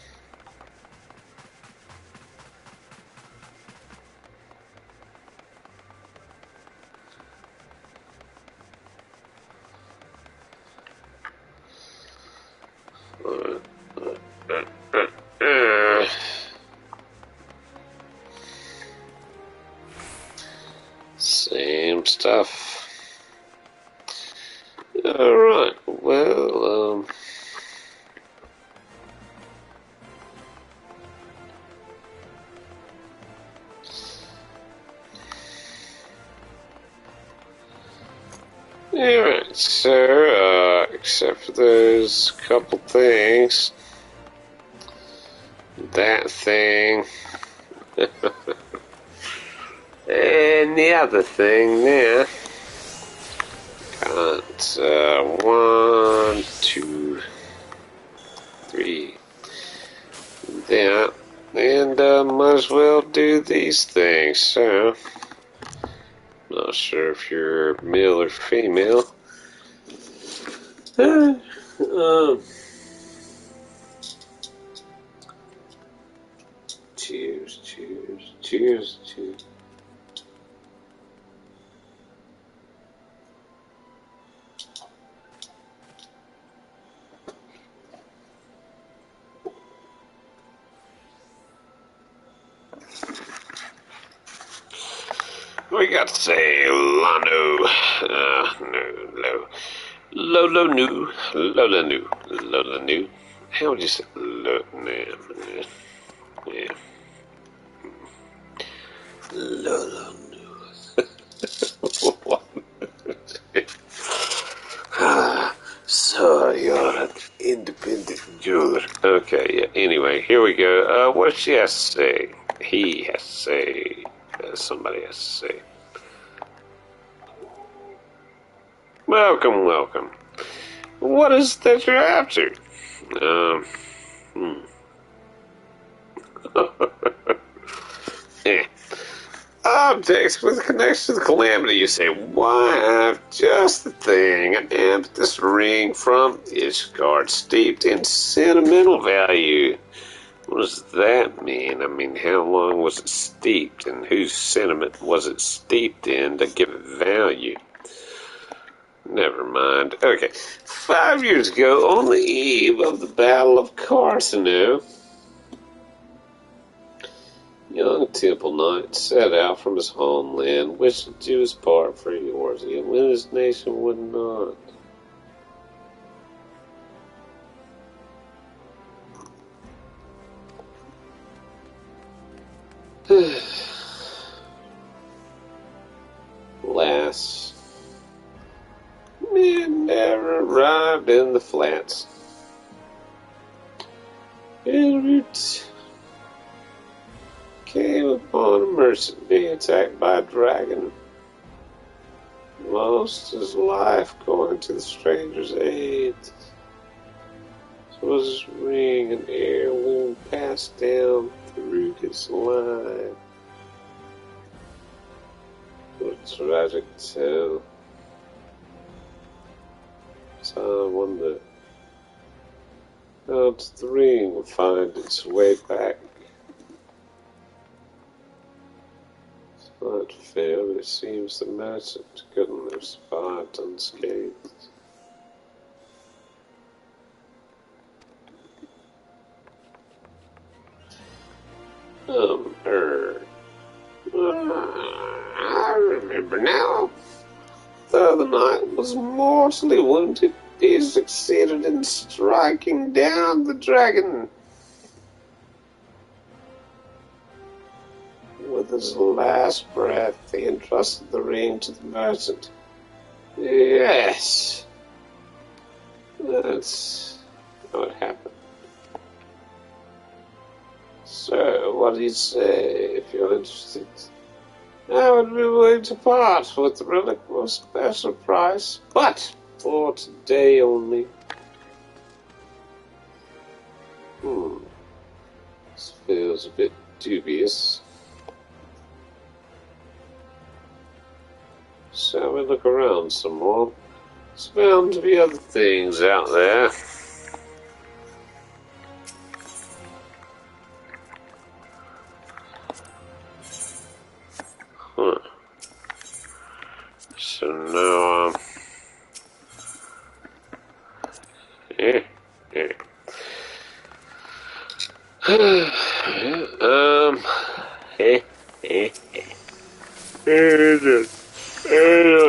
Same stuff. Alright, well, alright, so, except for those couple things, that thing, and the other thing there, got, 1, 2, 3, there, and, might as well do these things, so, not sure if you're male or female. Cheers, cheers, cheers, cheers. We got to say Lano. Lolo Nu. How would you say yeah. Lolo Nu. So you're an independent jeweler. Okay, yeah. Anyway, here we go. What does she has to say? He has to say. Somebody has to say. Welcome, welcome. What is it that you're after? Eh. Objects with a connection to the calamity, you say. Why, I've just the thing. An amethyst ring from Ishgard steeped in sentimental value. What does that mean? I mean, how long was it steeped, and whose sentiment was it steeped in to give it value? Never mind. Okay. 5 years ago, on the eve of the Battle of Carcino, young Temple Knight set out from his homeland, wishing to do his part for yours, yet when his nation would not. Alas, men never arrived in the flats. En route, came upon a merchant being attacked by a dragon. Lost his life going to the stranger's aid. This was his ring, an heirloom passed down through his line. What a tragic tale. So I wonder how the ring will find its way back. Despite fail, it seems the merchant couldn't have survived unscathed. I remember now. The other knight was mortally wounded. He succeeded in striking down the dragon. With his last breath, he entrusted the ring to the merchant. Yes, that's how it happened. So, what do you say, if you're interested? I would be willing to part with the relic for a special price, but for today only. This feels a bit dubious. Shall we look around some more? There's bound to be other things out there. Huh. So now, eh.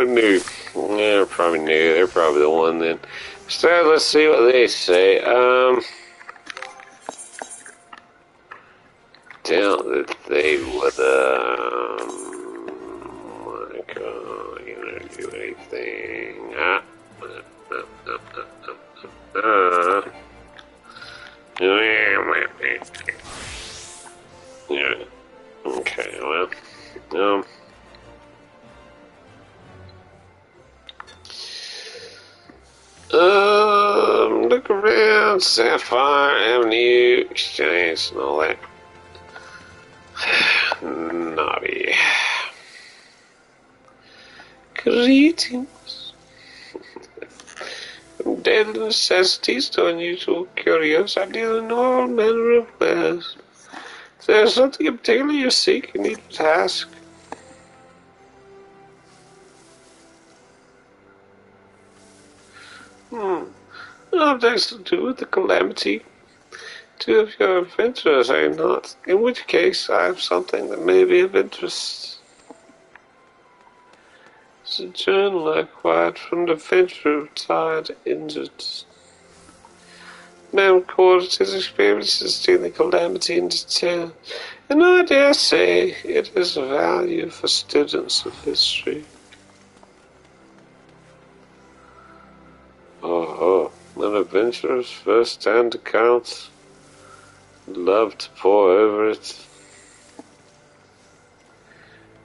New. Yeah, probably new. They're probably the one then. So let's see what they say. Doubt that they would, like, do anything. Yeah. Okay, well, look around, Sapphire Avenue, Exchange, and all that. Naughty. Greetings. From daily necessities to unusual curios, I deal in all manner of wares. If there's something in particular you seek, you need to ask. Objects to do with the calamity. Two of your adventurers, are you not? In which case, I have something that may be of interest. It's a journal I acquired from the adventurer retired injured. Man recorded his experiences during the calamity in detail, and I dare say it is of value for students of history. An adventurer's first-hand accounts. Love to pore over it.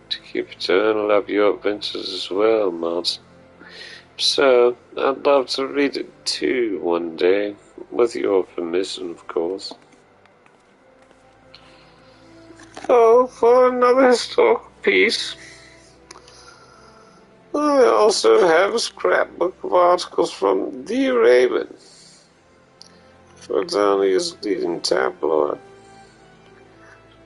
To keep a journal of your adventures as well, Martin. So, I'd love to read it too one day, with your permission, of course. Oh, for another historical piece. I also have a scrapbook of articles from The Raven, Jordania's leading tabloid.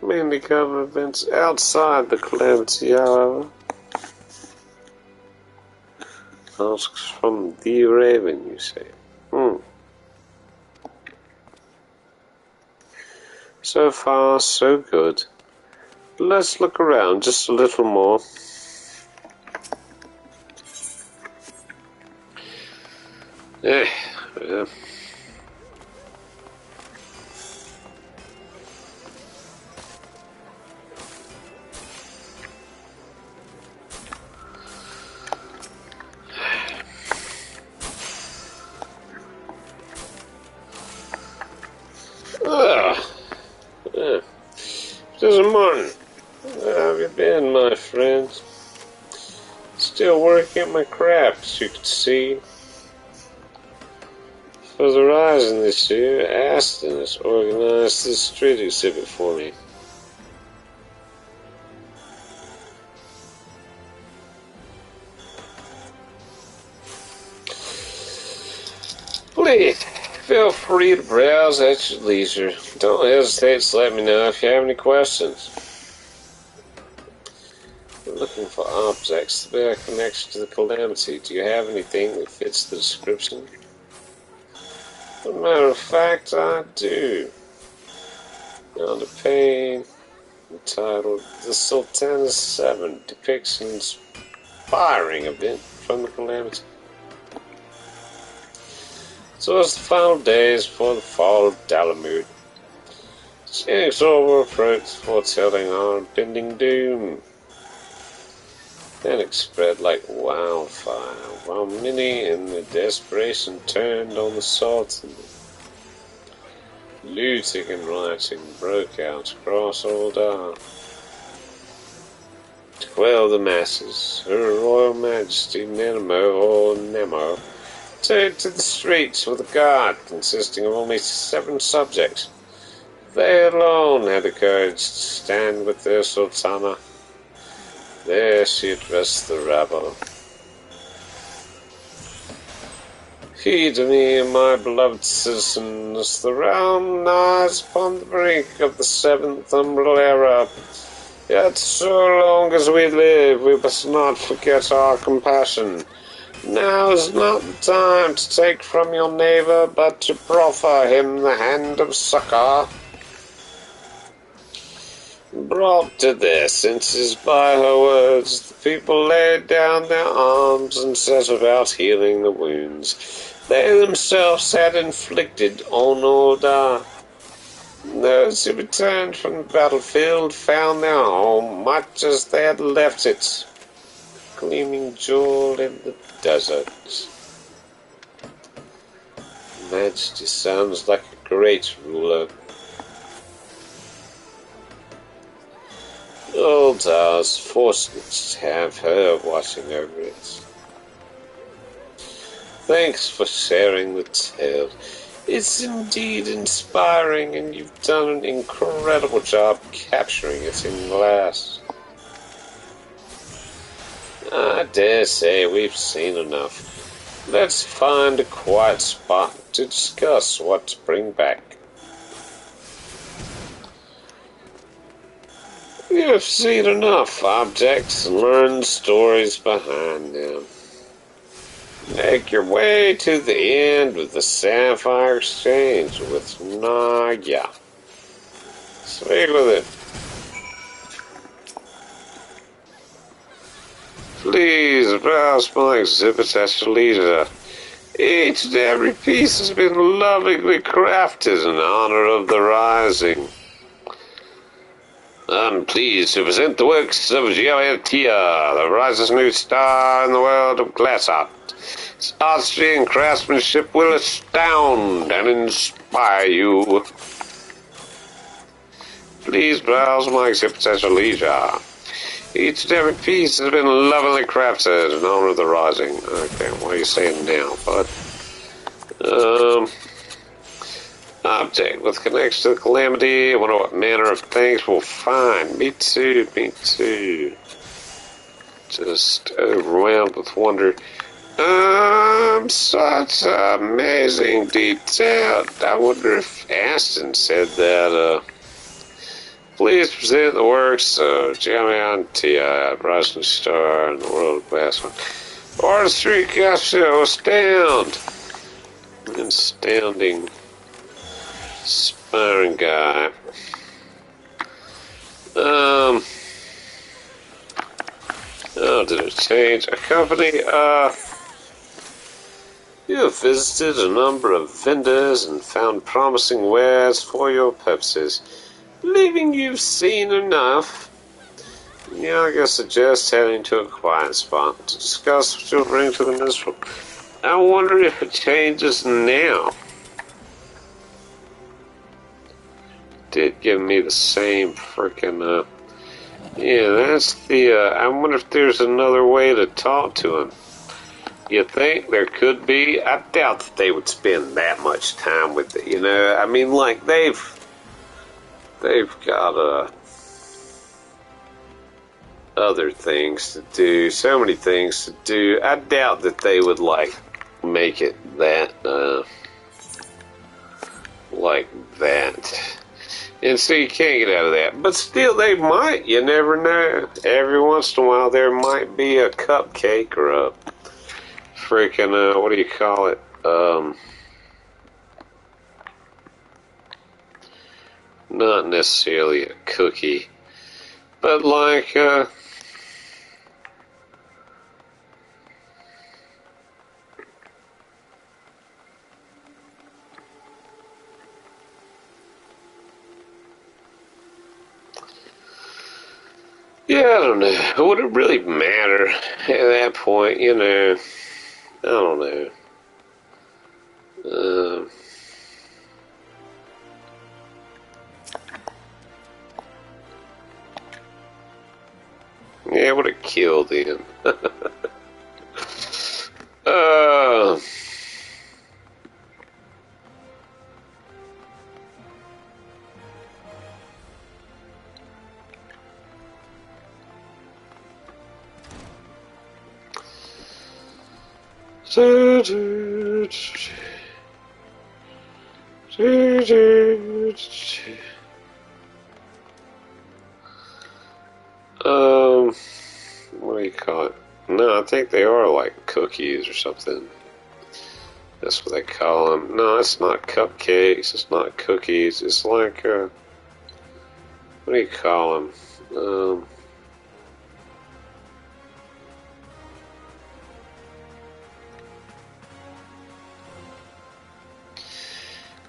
Mainly cover events outside the calamity, however. Articles from The Raven, you say? So far, so good. Let's look around just a little more. Yeah. Mr. Martin, where have you been, my friend? Still working at my craft, as you can see. For the Rising this year, Aston has organized this street exhibit for me. Please, feel free to browse at your leisure. Don't hesitate to let me know if you have any questions. We're looking for objects that bear a connection to the calamity. Do you have anything that fits the description? As a matter of fact, I do. On the page entitled The Sultana's 7 depicts an inspiring event from the calamity. So it's the final days before the fall of Dalamud. Cynics all approach foretelling our impending doom. Panic spread like wildfire, while many in their desperation turned on the Sultan. Looting and rioting broke out across all Dar. To quell the masses, Her Royal Majesty Nemo took to the streets with a guard consisting of only 7 subjects. They alone had the courage to stand with their Sultana. There she addressed the rabble. Heed me, my beloved citizens, the realm lies upon the brink of the seventh umbral era. Yet so long as we live, we must not forget our compassion. Now is not the time to take from your neighbor, but to proffer him the hand of succor. Brought to their senses by her words, the people laid down their arms and set about healing the wounds they themselves had inflicted on Orda. Those who returned from the battlefield found their home much as they had left it, gleaming jewel in the desert. Majesty sounds like a great ruler. Old Ours fortunate to have her watching over it. Thanks for sharing the tale. It's indeed inspiring, and you've done an incredible job capturing it in glass. I dare say we've seen enough. Let's find a quiet spot to discuss what to bring back. You've seen enough objects and learned stories behind them. Make your way to the end of the Sapphire Exchange with Naya. Speak with him. Please browse my exhibit at your leisure. Each and every piece has been lovingly crafted in honor of the rising. I'm pleased to present the works of Giovantia, the rising new star in the world of glass art. Its artistry and craftsmanship will astound and inspire you. Please browse my exhibits at your leisure. Each and every piece has been lovingly crafted in honor of the rising. Okay, what are you saying now, bud? Object with connection to the calamity. I wonder what manner of things we'll find. Me too, me too. Just overwhelmed with wonder. Such amazing detail. I wonder if Aston said that, please present the works of Giovantia, Rising Star in the world of glass. Artistry got to astound. Astounding. Inspiring guy. Oh, did it change? A company, you have visited a number of vendors and found promising wares for your purposes. Believing you've seen enough, I guess suggest heading to a quiet spot to discuss what you'll bring to the minstrel. I wonder if it changes now. Did give me the same freaking, yeah, that's the, I wonder if there's another way to talk to him. You think there could be? I doubt that they would spend that much time with it, I mean, like, they've got, other things to do, so many things to do. I doubt that they would, like, make it that, like that. And so you can't get out of that. But still, they might. You never know. Every once in a while, there might be a cupcake or a freaking, what do you call it? Not necessarily a cookie. But like, yeah, I don't know. Would it really matter at that point? I don't know. Yeah, would have killed him. What do you call it? No, I think they are like cookies or something. That's what they call them. No, it's not cupcakes. It's not cookies. It's like, what do you call them?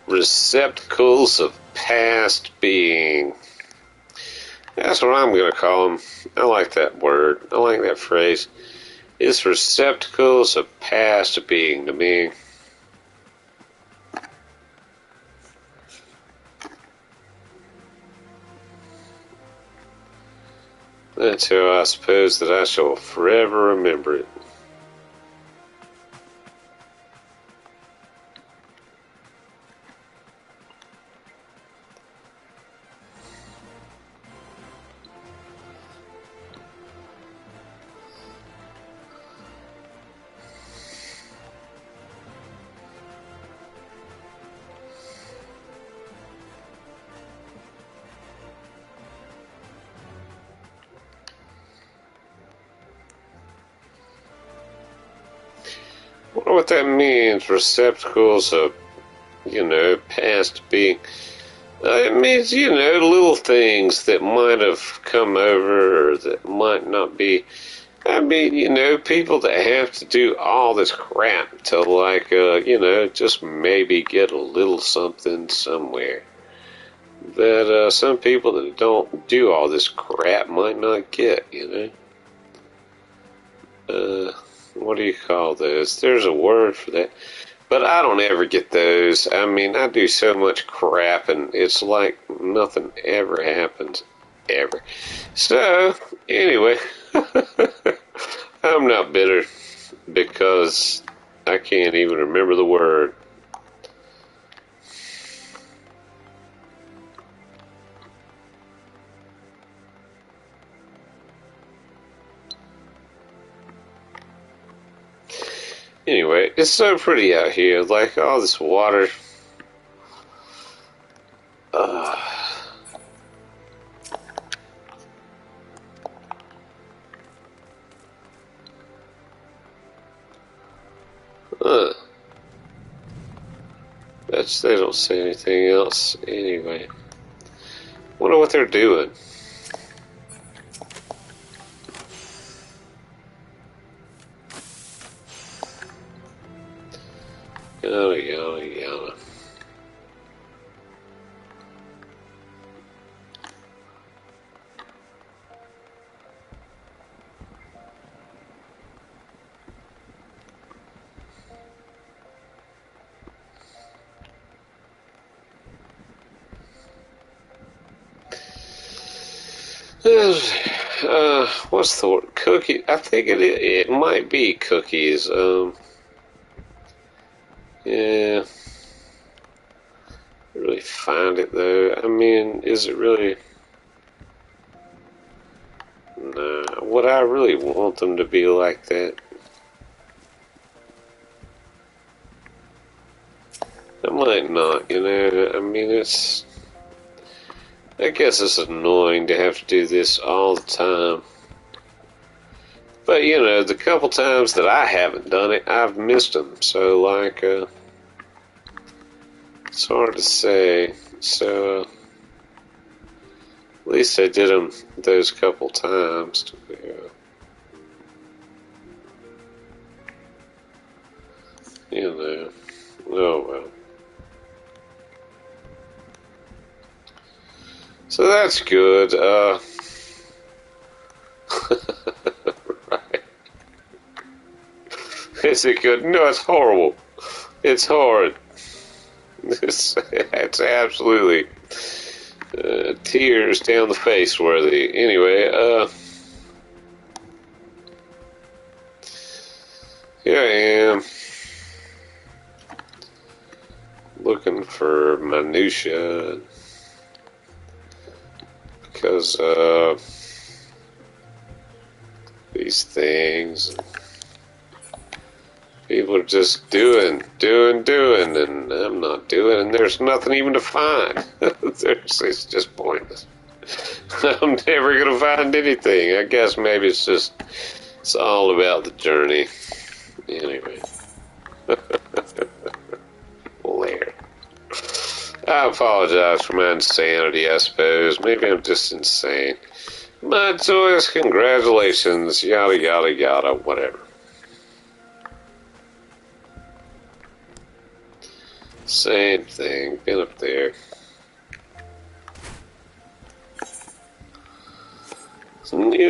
Receptacles of past being. That's what I'm going to call them. I like that word. I like that phrase. It's receptacles of past being to me. That's how I suppose that I shall forever remember it. I wonder what that means, receptacles of, past being. It means, little things that might have come over or that might not be. I mean, people that have to do all this crap to, like, just maybe get a little something somewhere. That some people that don't do all this crap might not get, What do you call those? There's a word for that. But I don't ever get those. I mean, I do so much crap, and it's like nothing ever happens. Ever. So, anyway, I'm not bitter because I can't even remember the word. Anyway, it's so pretty out here. Like all this water. They don't say anything else anyway. Wonder what they're doing. Yada, yada, yada. What's the word? Cookie? I think it might be cookies. Yeah. I really find it though. I mean, is it really? Nah. Would I really want them to be like that? I might not. I mean, I guess it's annoying to have to do this all the time. But, the couple times that I haven't done it, I've missed them. So, like, it's hard to say. So, at least I did them those couple times. Oh well. So that's good. Right. Is it good? No, it's horrible. It's horrid. It's absolutely tears down the face worthy. Anyway, here I am looking for minutia because these things. People are just doing, and I'm not doing, and there's nothing even to find. It's just pointless. I'm never gonna find anything. I guess maybe it's all about the journey. Anyway. Later. I apologize for my insanity, I suppose. Maybe I'm just insane. My joyous congratulations, yada yada yada, whatever. Same thing, been up there. Okay,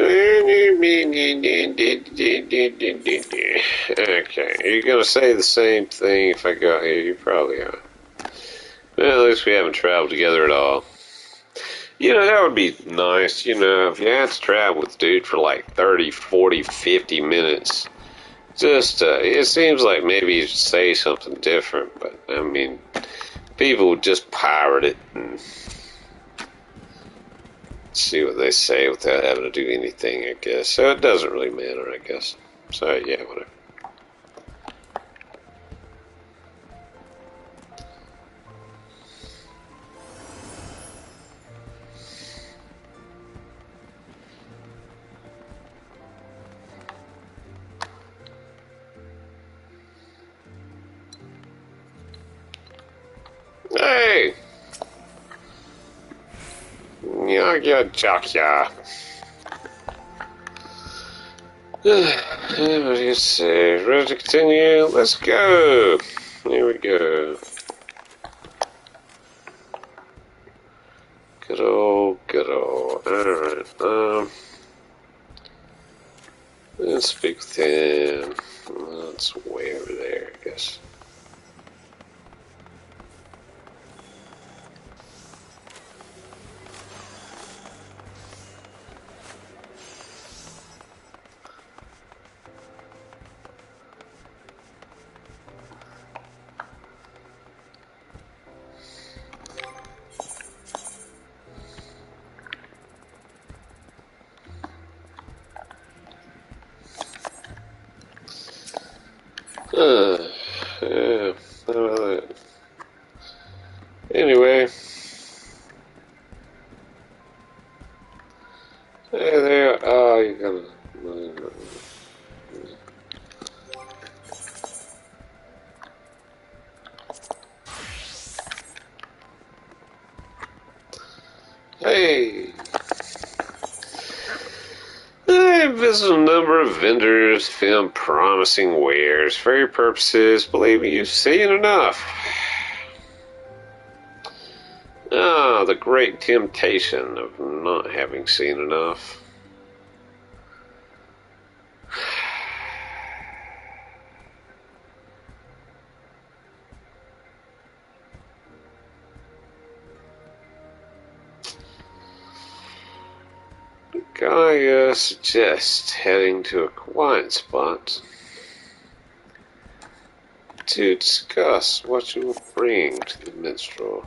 are you gonna say the same thing if I go here? You probably are. Well, at least we haven't traveled together at all. You know, that would be nice, you know, if you had to travel with dude for like 30, 40, 50 minutes. Just, it seems like maybe you should say something different, but, I mean, people would just pirate it and see what they say without having to do anything, I guess. So it doesn't really matter, I guess. So, yeah, whatever. Hey! Yeah, Jakya. What do you say? Ready to continue? Let's go! Here we go. Good old. Alright, let's speak with him. That's way over there, I guess. Yeah, anyway. Hey there, oh, you gotta... Hey! I visited a number of vendors, found promising wares. For your purposes, believe me, you've seen enough. Ah, the great temptation of not having seen enough. I suggest heading to a quiet spot to discuss what you will bring to the minstrel.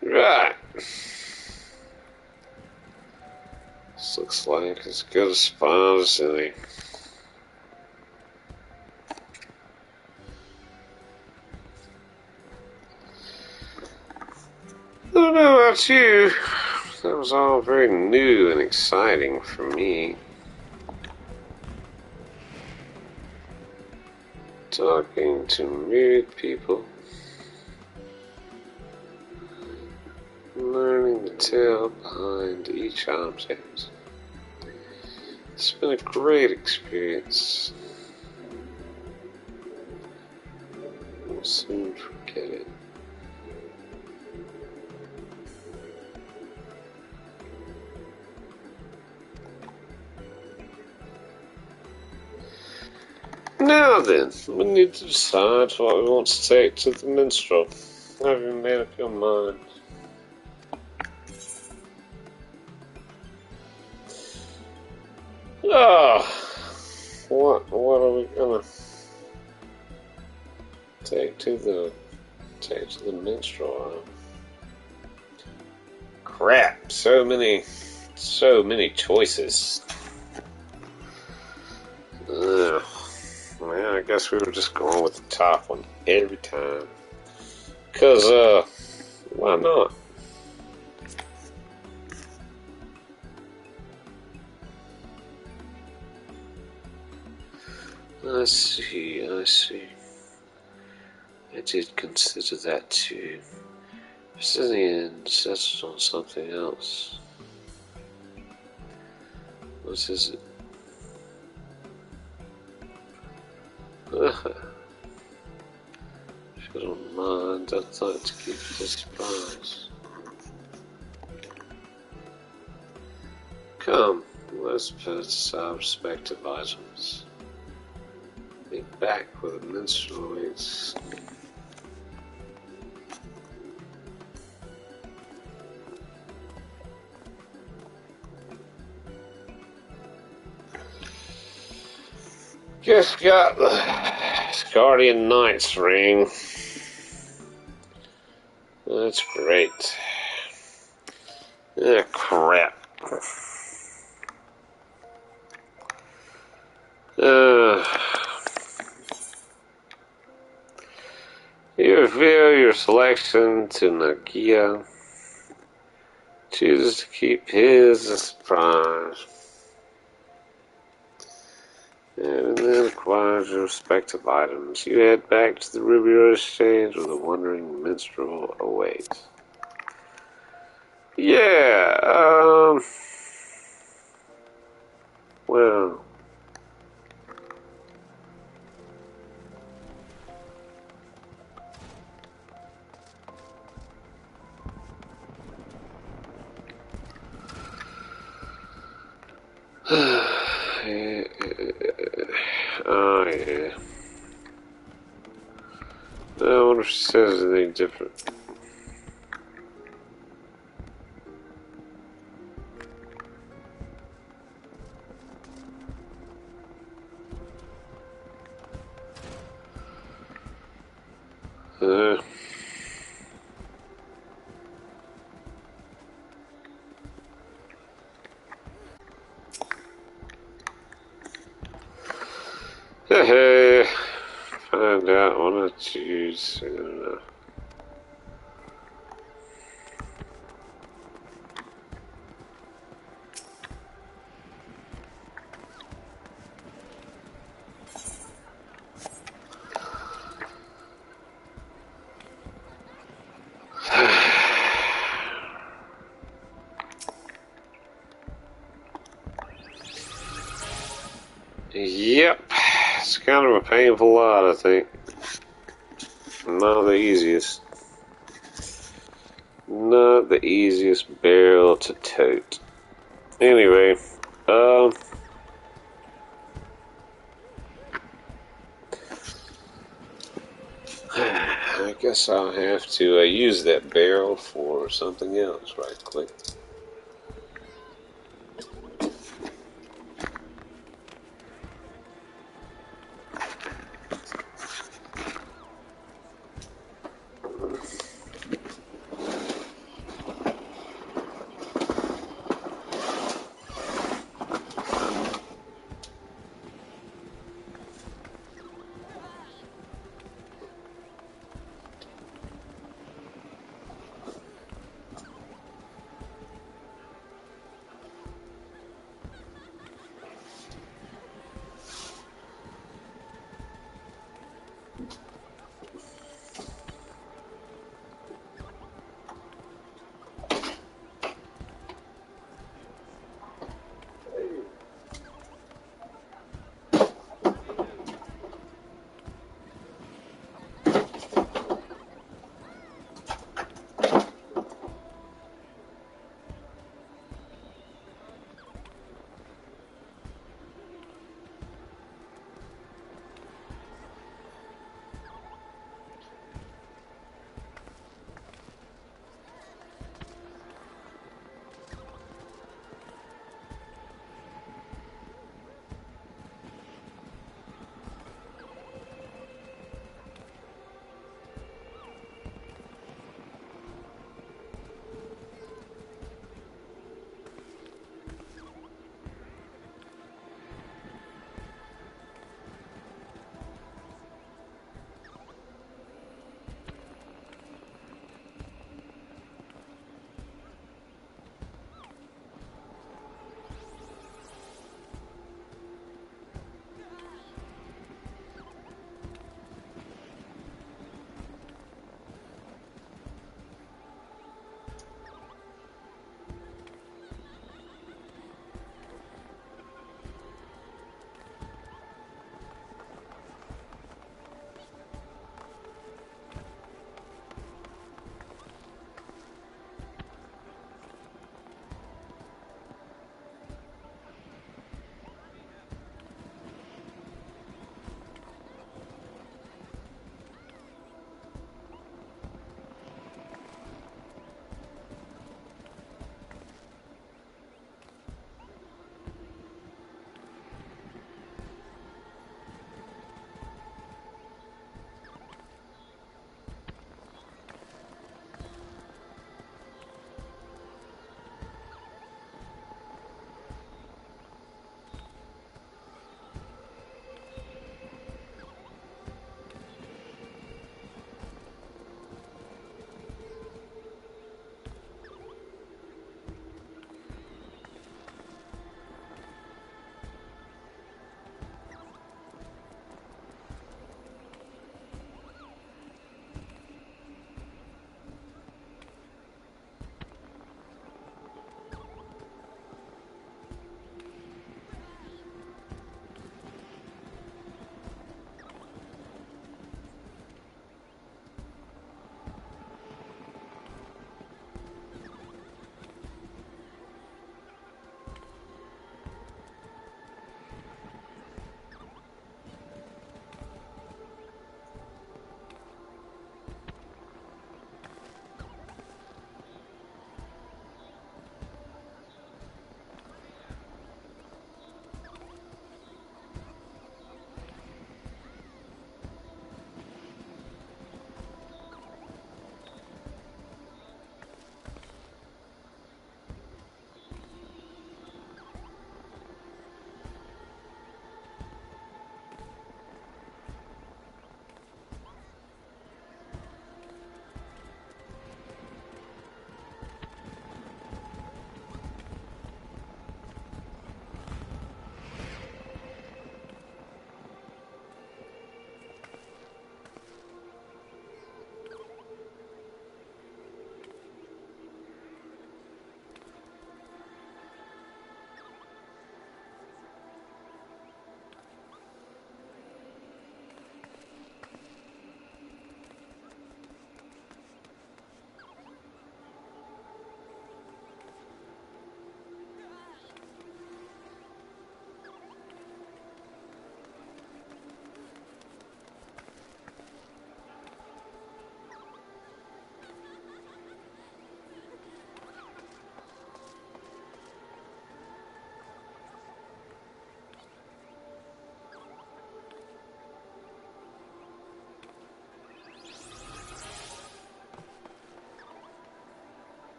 Right. This looks like as good a spot as any. I don't know about you. That was all very new and exciting for me. Talking to myriad people. Learning the tale behind each object. It's been a great experience. We'll soon forget it. Now then, we need to decide what we want to take to the minstrel. Have you made up your mind? What are we gonna take to the minstrel? Crap! So many So many choices. Well, I guess we were just going with the top one every time. Cause, why not? I see. I did consider that too. But in the end, settled on something else. What is it? If you don't mind, I'd like to keep it a surprise. Come, let's put aside respective items. Be back with a minstrel waits. Just got the Guardian Knight's ring. That's great. Ah, crap. You reveal your selection to Nagia. Chooses to keep his a surprise. And then acquires your respective items. You head back to the Ruby Rose Exchange where the wandering minstrel awaits. Yeah, well... Oh, yeah. I wonder if she says anything different. Hey, find out what I choose soon enough. Yep, it's kind of a painful lot, I think. Not the easiest. Not the easiest barrel to tote. Anyway, I guess I'll have to use that barrel for something else right quick.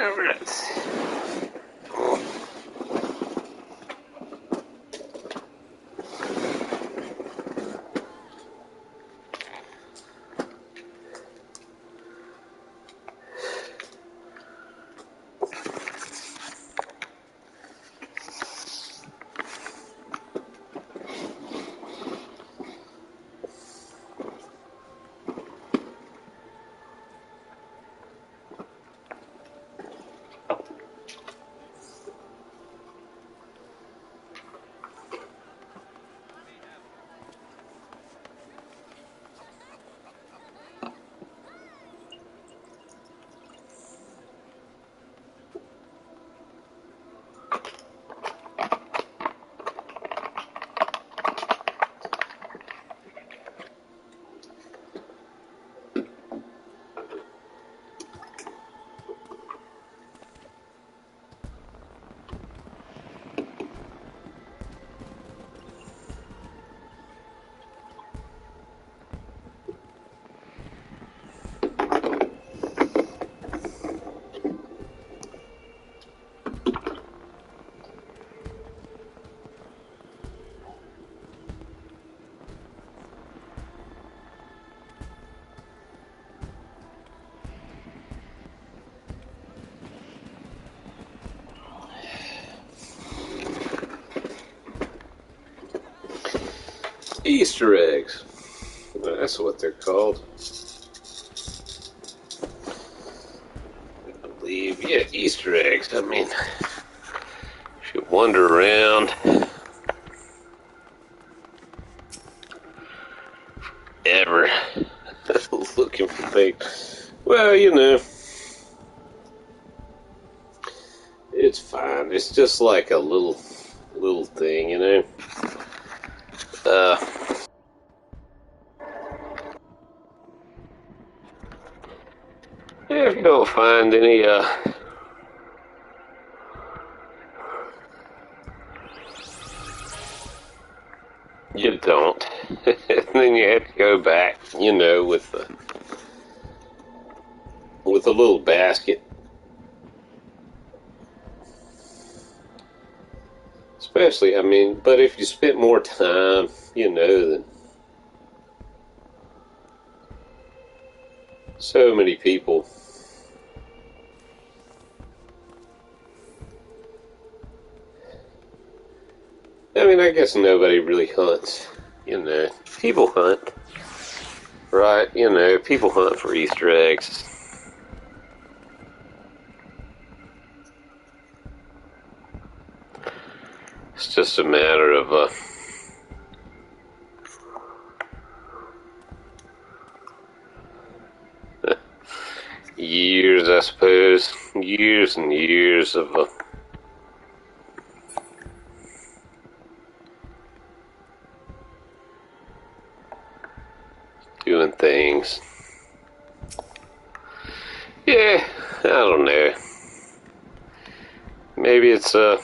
Alright. Easter eggs. That's what they're called. I believe, yeah, Easter eggs. I mean, if you wander around ever looking for things, well, you know, it's fine. It's just like a little thing, you know. If you don't find any, you don't. And then you have to go back, you know, with a little basket. Especially, I mean, but if you spent more time, you know, then so many people. I mean, I guess nobody really hunts, you know. People hunt, right? You know, people hunt for Easter eggs. It's just a matter of, years, I suppose. Years and years of, doing things. Yeah, I don't know. Maybe it's, for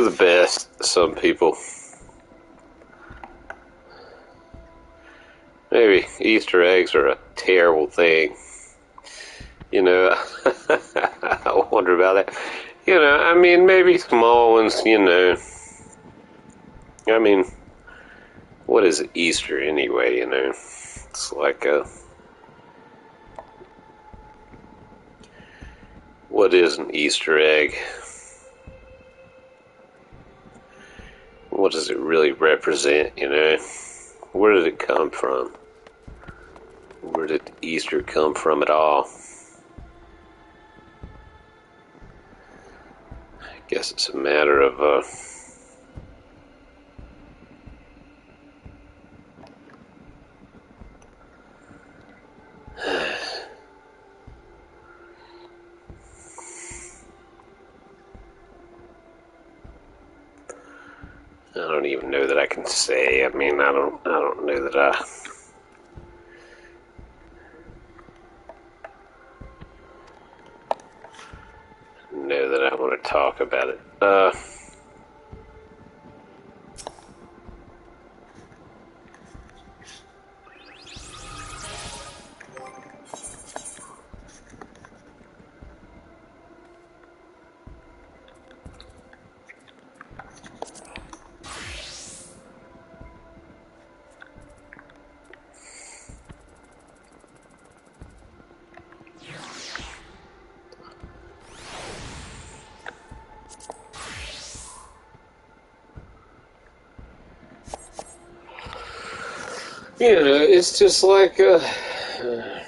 the best, some people. Maybe Easter eggs are a terrible thing. You know, I wonder about that. You know, I mean, maybe small ones, you know. I mean, what is Easter anyway, you know? It's like what is an Easter egg? What does it really represent, you know? Where did it come from? Where did Easter come from at all? I guess it's a matter of, I don't even know that I can say. I mean, I don't know that I know that I want to talk about it. You know, it's just like I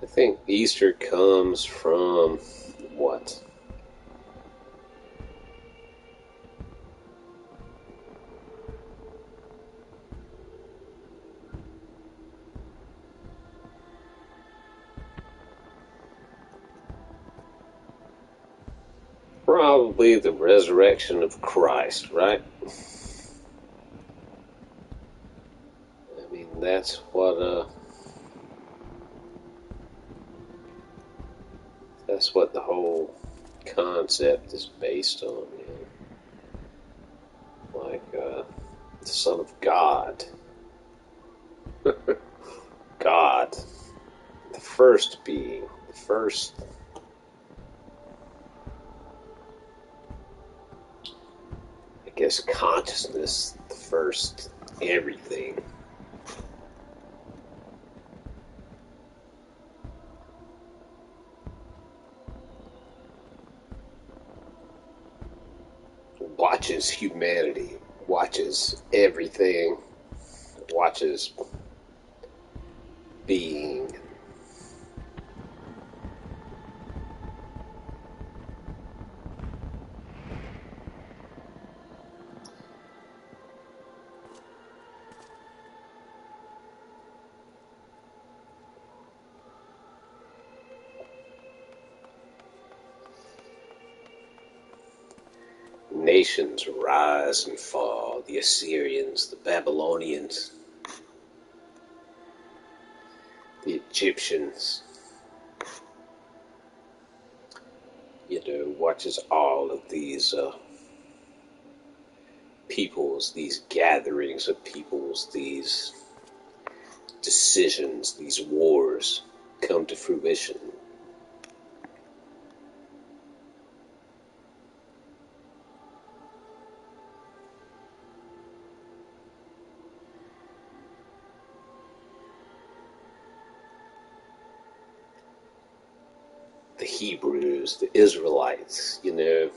think Easter comes from what? Probably the resurrection of Christ, right? I mean, that's what the whole concept is based on, you know? Like the Son of God. God. The first being. The first, I guess, consciousness. The first everything. Watches humanity. Watches everything. Watches being. Nations rise and fall. The Assyrians, the Babylonians, the Egyptians. You know, watches all of these peoples, these gatherings of peoples, these decisions, these wars come to fruition. The Hebrews, the Israelites, you know.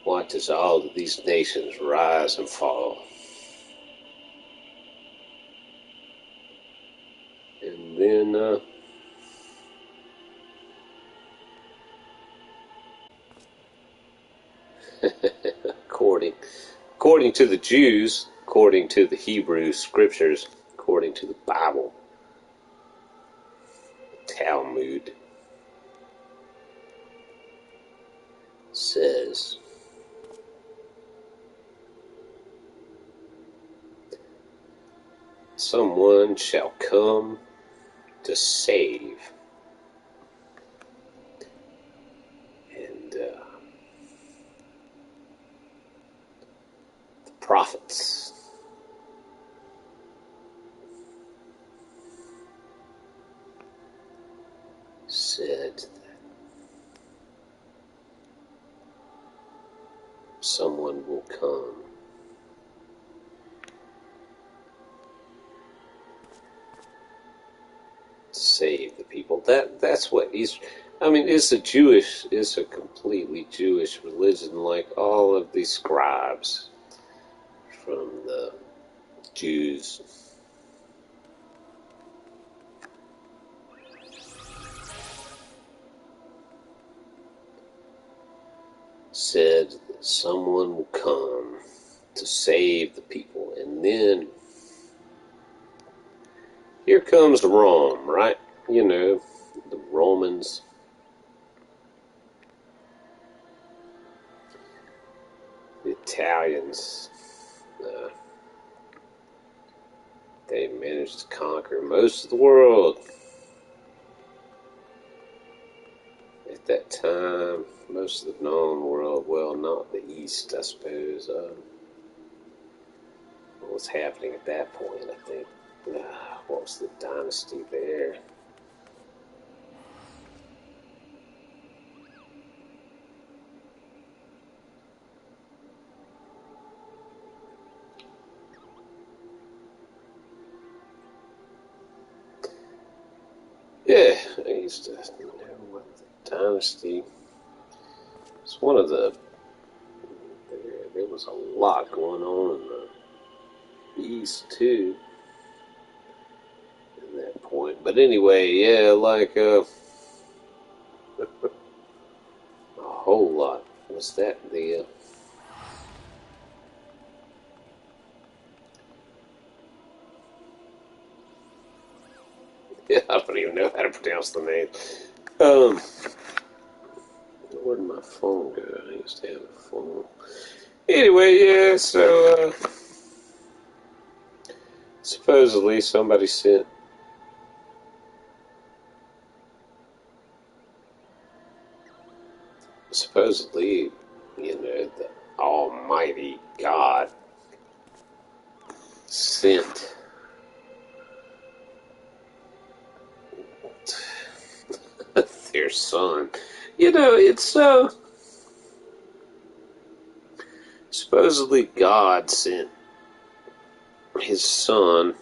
Watches all of these nations rise and fall. And then, according to the Jews, according to the Hebrew scriptures, according to the Bible, Talmud says, someone shall come to save. And the prophets said that someone will come to save the people. That's what Easter. I mean, it's a completely Jewish religion, like all of these scribes from the Jews. Said that someone will come to save the people. And then here comes Rome, right? You know, the Romans. The Italians. They managed to conquer most of the world. At that time, most of the known world, well, not the East, I suppose. What was happening at that point, I think? What was the dynasty there? used to know what the dynasty. It's one of the. There was a lot going on in the East too. At that point, but anyway, yeah, like a whole lot. Was that the? Yeah, I don't even know how to pronounce the name. Where did my phone go? I used to have a phone. Anyway, yeah, so, supposedly somebody sent supposedly, the Almighty God sent their son. It's supposedly God sent his son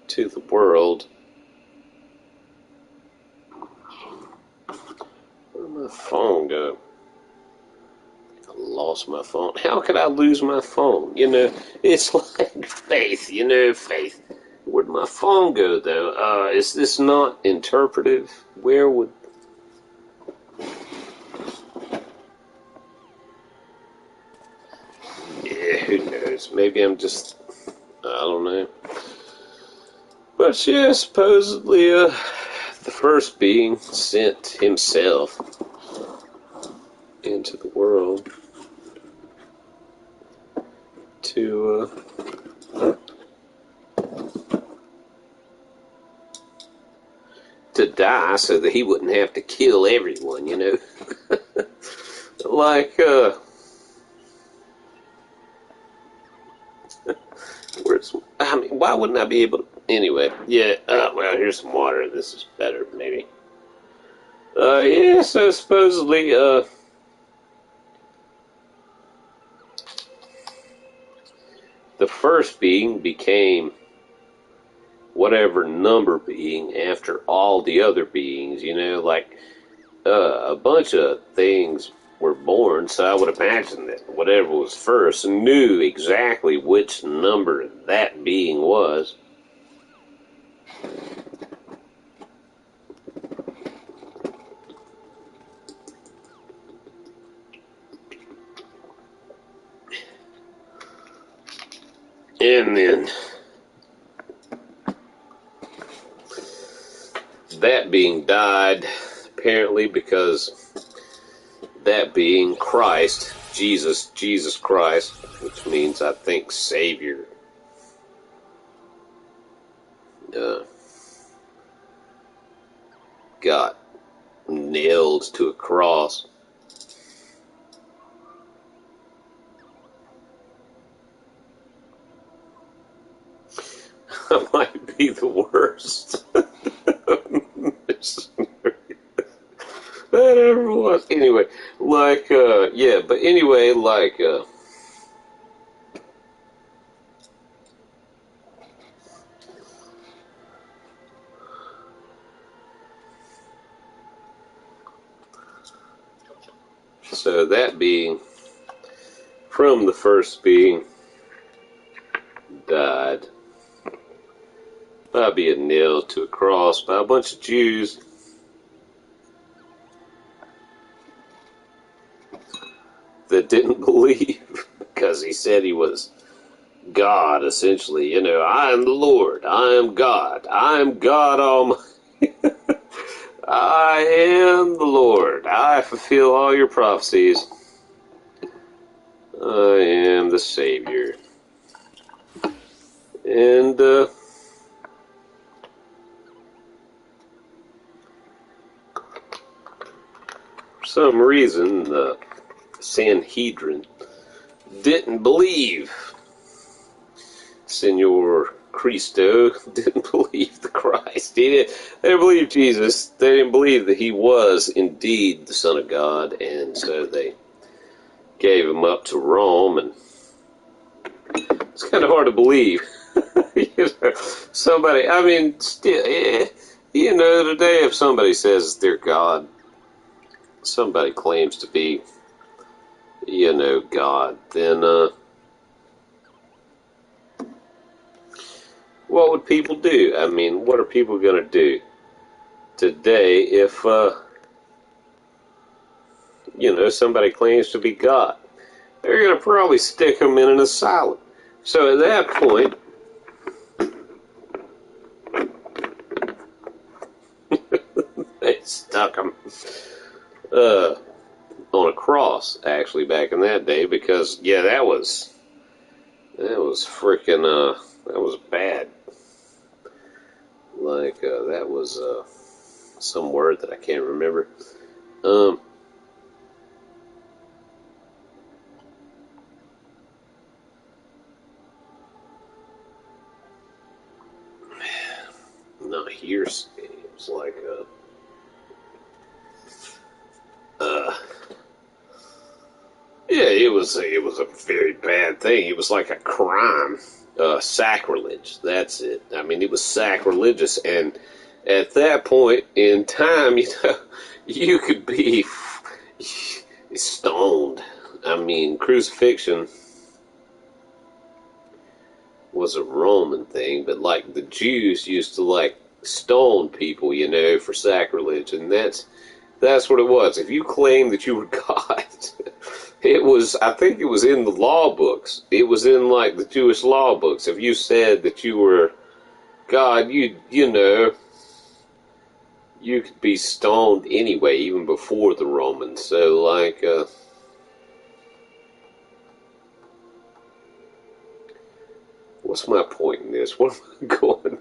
to the world. Where did my phone go? I lost my phone. How could I lose my phone? It's like faith, faith. Where'd my phone go, though? Is this not interpretive? Where would... Yeah, who knows? Maybe I'm just... I don't know. But yeah, supposedly, the first being sent himself into the world to, to die so that he wouldn't have to kill everyone, Like, why wouldn't I be able to? Anyway, yeah, well, here's some water. This is better, maybe. Yeah, so supposedly, the first being became whatever number being after all the other beings, like a bunch of things were born, so I would imagine that whatever was first knew exactly which number that being was. And then that being died, apparently, because that being Christ, Jesus Christ, which means, I think, Savior, got nailed to a cross. I might be the worst that ever was. Anyway, like, yeah, but anyway, like, so that being, from the first being, died by being nailed to a cross by a bunch of Jews. That didn't believe because he said he was God, essentially. I am the Lord. I am God. I am God Almighty. I am the Lord. I fulfill all your prophecies. I am the Savior. And, for some reason, the Sanhedrin didn't believe. Senor Cristo didn't believe the Christ. They didn't believe Jesus. They didn't believe that he was indeed the Son of God, and so they gave him up to Rome, and it's kind of hard to believe. You know, somebody, I mean, still, you know, today if somebody says they're God, somebody claims to be, you know, God, then, what would people do? I mean, what are people going to do today if, you know, somebody claims to be God? They're going to probably stick them in an asylum. So at that point, they stuck them on a cross, actually, back in that day, because, yeah, that was freaking, that was bad. Like, that was, some word that I can't remember. Um, Not hearsay. It was like, yeah, it was a very bad thing. It was like a crime, sacrilege. That's it. I mean, it was sacrilegious, and at that point in time, you know, you could be stoned. I mean, crucifixion was a Roman thing, but like the Jews used to like stone people, you know, for sacrilege, and that's what it was. If you claimed that you were God, it was, I think it was in the law books. It was in like the Jewish law books. If you said that you were God, you know, you could be stoned anyway, even before the Romans. So like, what's my point in this? Where am I going?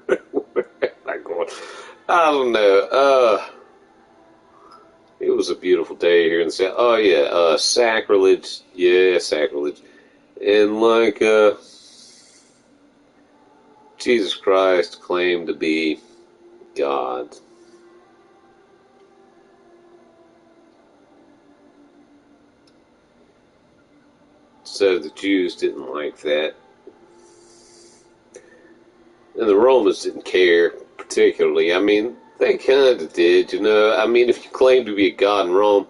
Where am I going? I don't know. It was a beautiful day here in the South. Oh yeah, sacrilege. Yeah, sacrilege. And like, Jesus Christ claimed to be God. So the Jews didn't like that. And the Romans didn't care particularly. I mean, they kind of did, you know. I mean, if you claimed to be a god in Rome,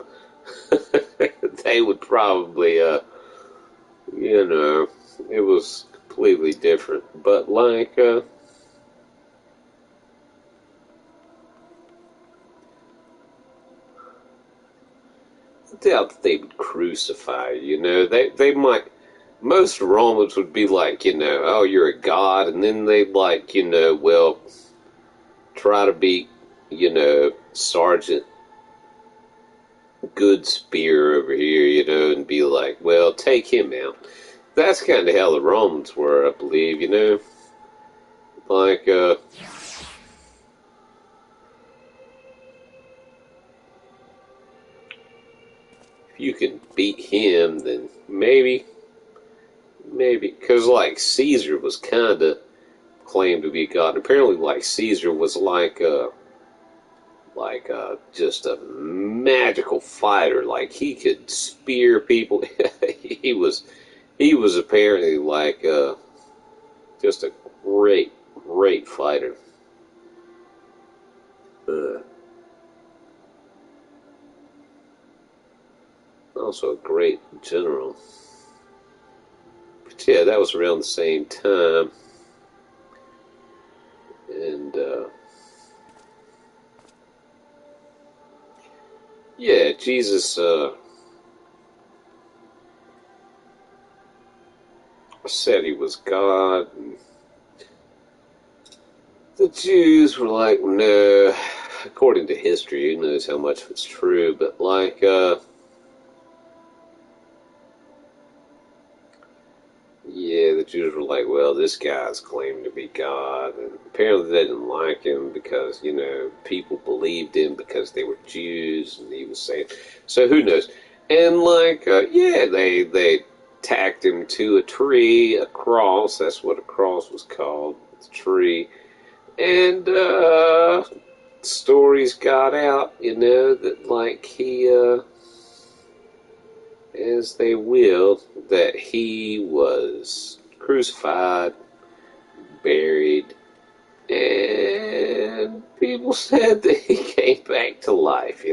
they would probably, you know, it was completely different. But like, I doubt that they would crucify you, you know. They might, most Romans would be like, you know, oh, you're a god, and then they'd like, you know, well, try to be, you know, Sergeant Good Spear over here, you know, and be like, well, take him out. That's kind of how the Romans were, I believe, you know. Like, if you can beat him, then maybe, because, like, Caesar was kind of claimed to be God. Apparently, like, Caesar was just a magical fighter. Like, he could spear people. He was apparently, like, just a great fighter. Uh, Also a great general. But yeah, that was around the same time. And, yeah, Jesus, said he was God. And the Jews were like, no. According to history, who knows how much of it's true, but like, yeah, the Jews were like, well, this guy's claiming to be God, and apparently they didn't like him because, you know, people believed him because they were Jews, and he was saying, so who knows? And like, yeah, they tacked him to a tree, a cross, that's what a cross was called, a tree, and, stories got out, you know, that like he, as they will, that he was crucified, buried, and people said that he came back to life,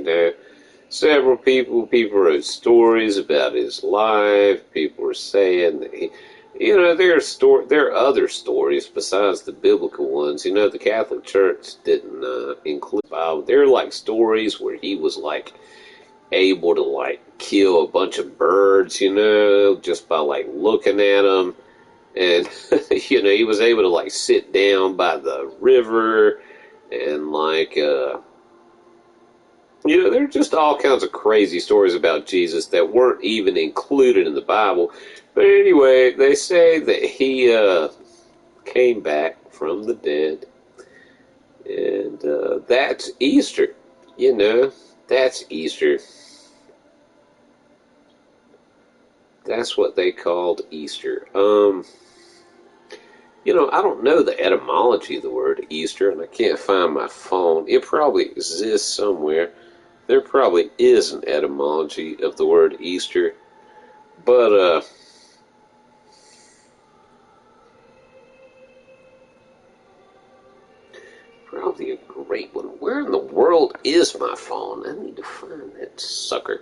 Several people wrote stories about his life. People were saying that there are other stories besides the biblical ones. The Catholic Church didn't include the Bible. There are like stories where he was like able to like kill a bunch of birds, just by like looking at them. And, he was able to like sit down by the river and like, there are just all kinds of crazy stories about Jesus that weren't even included in the Bible. But anyway, they say that he came back from the dead. And that's Easter. That's Easter. That's what they called Easter. I don't know the etymology of the word Easter, and I can't find my phone. It probably exists somewhere. There probably is an etymology of the word Easter, but probably a great one. Where in the world is my phone? I need to find that sucker.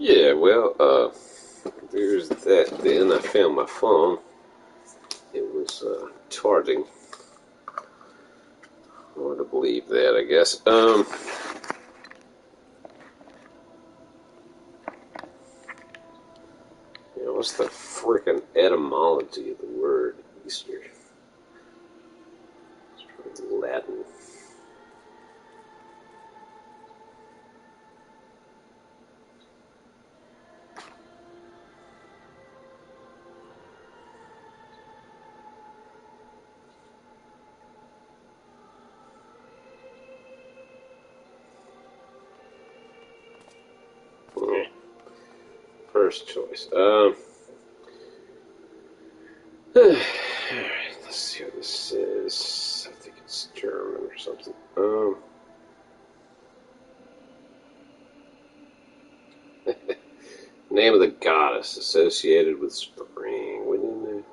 Yeah, well, there's that then. I found my phone. It was charging. Hard to believe that, I guess. What's the frickin' etymology of the word Easter? It's probably Latin. First choice. Alright, let's see what this is. I think it's German or something. Name of the goddess associated with spring. What in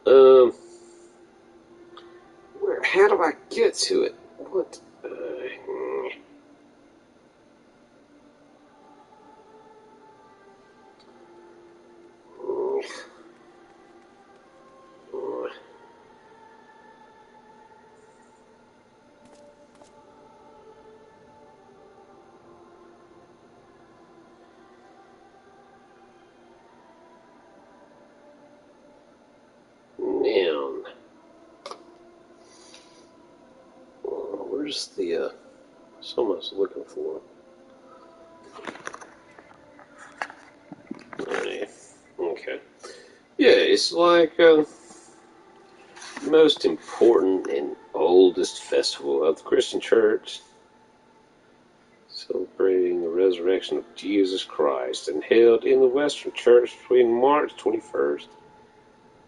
there? How do I get to it? What? Noun. Where's the, someone I was looking for. Okay. Yeah, it's like most important and oldest festival of the Christian Church, celebrating the resurrection of Jesus Christ, and held in the Western Church between March 21st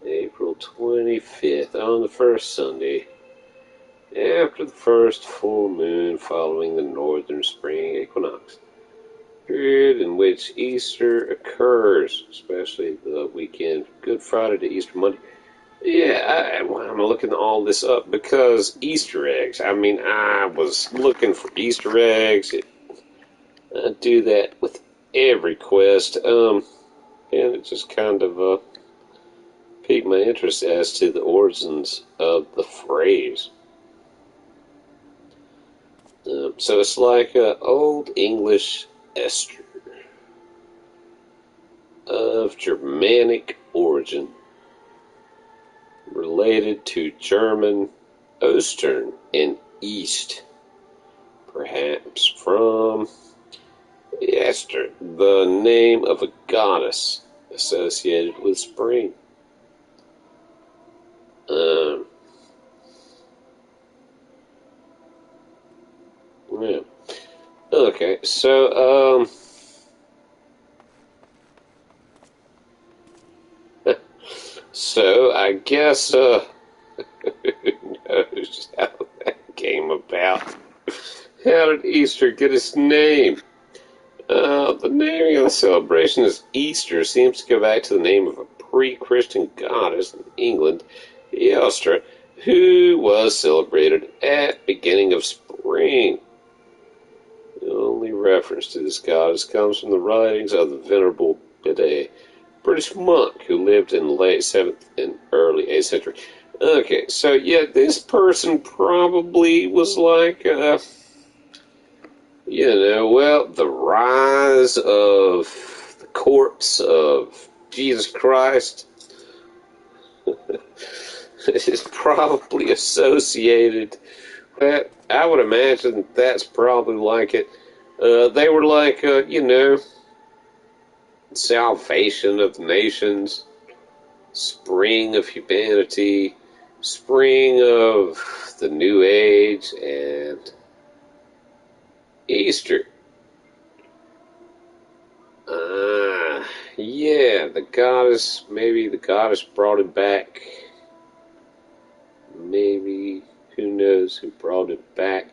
and April 25th on the first Sunday after the first full moon following the northern spring equinox, period in which Easter occurs, especially the weekend from Good Friday to Easter Monday. Yeah, I'm looking all this up because Easter eggs. I mean, I was looking for Easter eggs. I do that with every quest, and it just kind of piqued my interest as to the origins of the phrase. So it's like Old English Esther of Germanic origin, related to German Ostern and east, perhaps from Esther, the name of a goddess associated with spring. Yeah. Okay, so, so I guess, who knows how that came about? How did Easter get its name? The naming of the celebration as Easter seems to go back to the name of a pre-Christian goddess in England, Eostre, who was celebrated at the beginning of spring. The only reference to this goddess comes from the writings of the Venerable Bede, British monk who lived in the late 7th and early 8th century. Okay, so yeah, this person probably was like, well, the rise of the corpse of Jesus Christ is probably associated with that. I would imagine that's probably like it. They were like, salvation of the nations, spring of humanity, spring of the new age, and Easter. Yeah, maybe the goddess brought it back. Maybe, who knows who brought it back.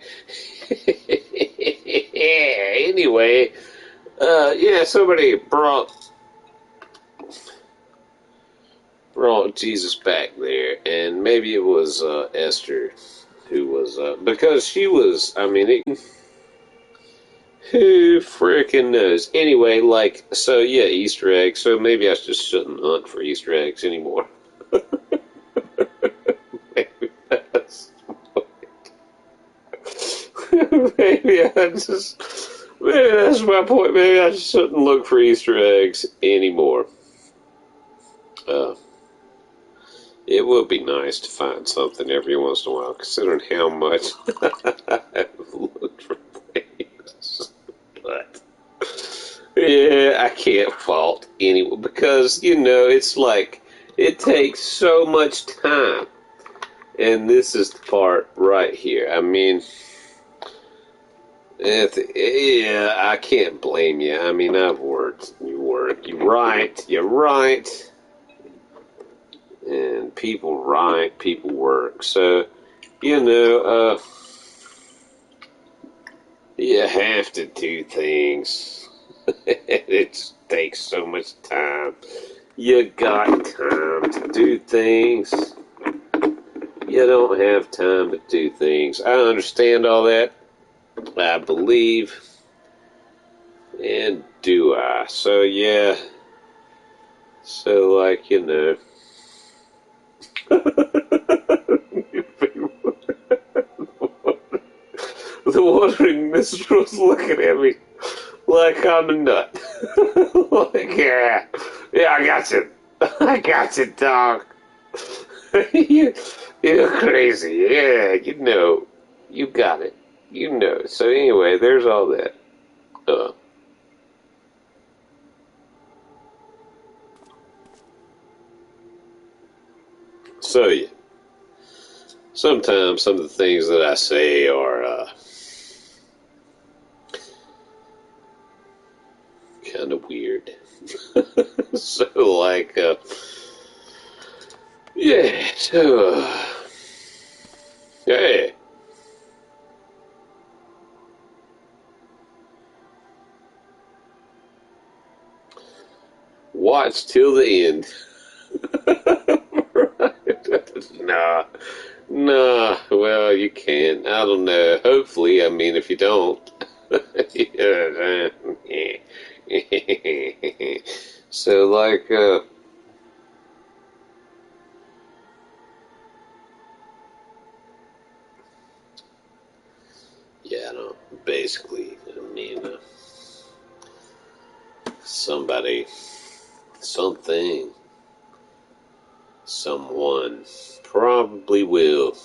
Anyway, somebody brought Jesus back there, and maybe it was Esther who was, because she was, who frickin' knows? Anyway, Easter eggs, so maybe I just shouldn't hunt for Easter eggs anymore. Maybe that's maybe that's my point. Maybe I just shouldn't look for Easter eggs anymore. It would be nice to find something every once in a while, considering how much I've looked for things. But yeah, I can't fault anyone because, it's like it takes so much time. And this is the part right here. I can't blame you. I've worked. You work. You're right. And people write, people work. So, you have to do things. It just takes so much time. You got time to do things. You don't have time to do things. I understand all that. I believe. And do I? So, yeah. So, the wandering minstrel's looking at me like I'm a nut. Yeah, I got you. I got you, dog. You're crazy. Yeah, you got it. So anyway, there's all that. So yeah, sometimes some of the things that I say are kind of weird. So hey. Watch till the end. Nah. Well, you can. I don't know. Hopefully, if you don't. So, I don't. Basically, somebody, something, someone probably will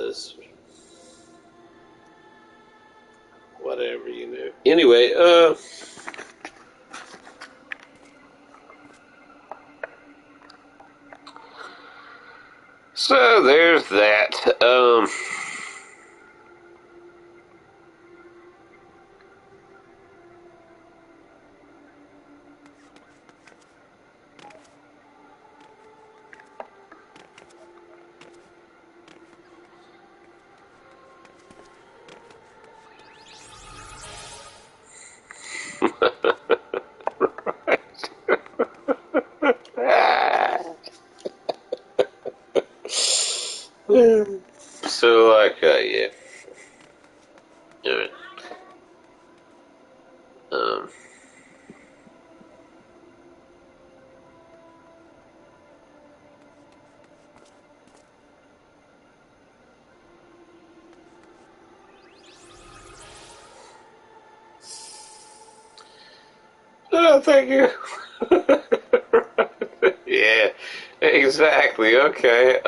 was whatever, you know. Anyway, so there's that. So, like, yeah. Alright. Um, oh, thank you. Yeah, exactly. Okay.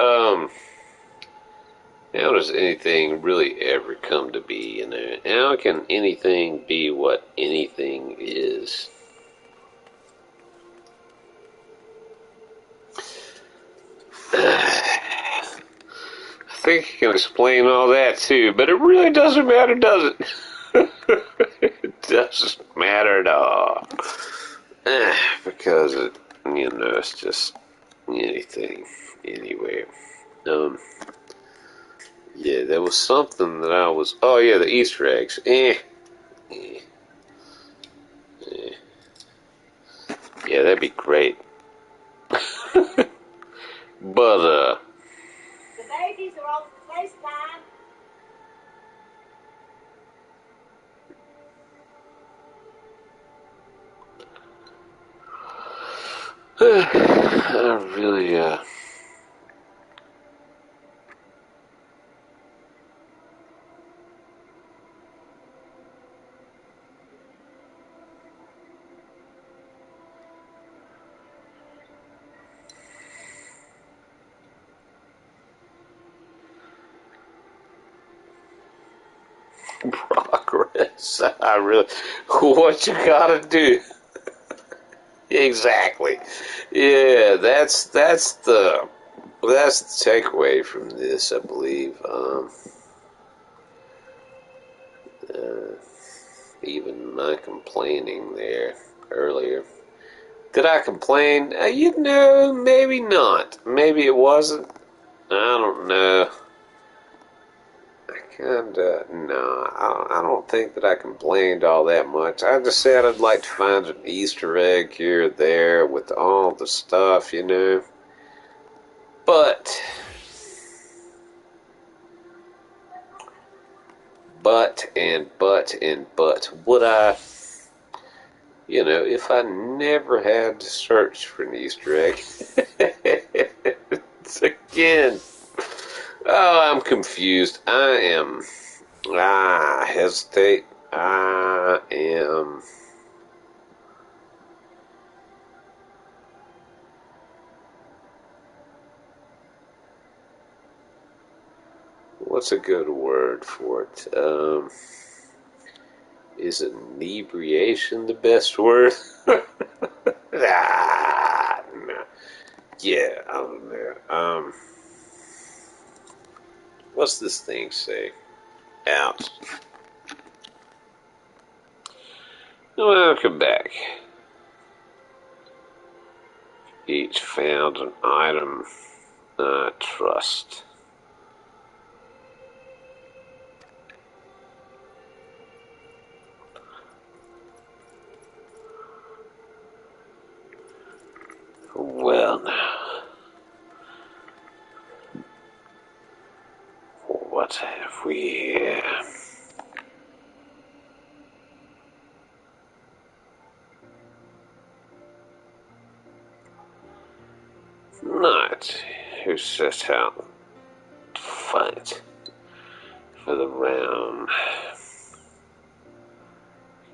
How does anything really ever come to be, you know? How can anything be what anything is? I think you can explain all that too, but it really doesn't matter, does it? It doesn't matter at all. Because it, you know, it's just anything, anywhere. Yeah, there was something that I was. Oh yeah, the Easter eggs. Eh. Yeah, that'd be great. But The babies are on FaceTime. I really progress. I really. What you gotta do? Exactly. Yeah, that's the takeaway from this, I believe. Uh, Even my complaining there earlier. Did I complain? You know, maybe not. Maybe it wasn't. I don't know. No, I don't think that I complained all that much. I just said I'd like to find an Easter egg here or there with all the stuff, you know. But, would I, you know, if I never had to search for an Easter egg? It's again. Oh, I'm confused. Hesitate. I am. What's a good word for it? Is inebriation the best word? No. Yeah, I don't know. What's this thing say? Out. Welcome back. Each found an item I trust. Well, now, what have we here? Knight who set out to fight for the realm,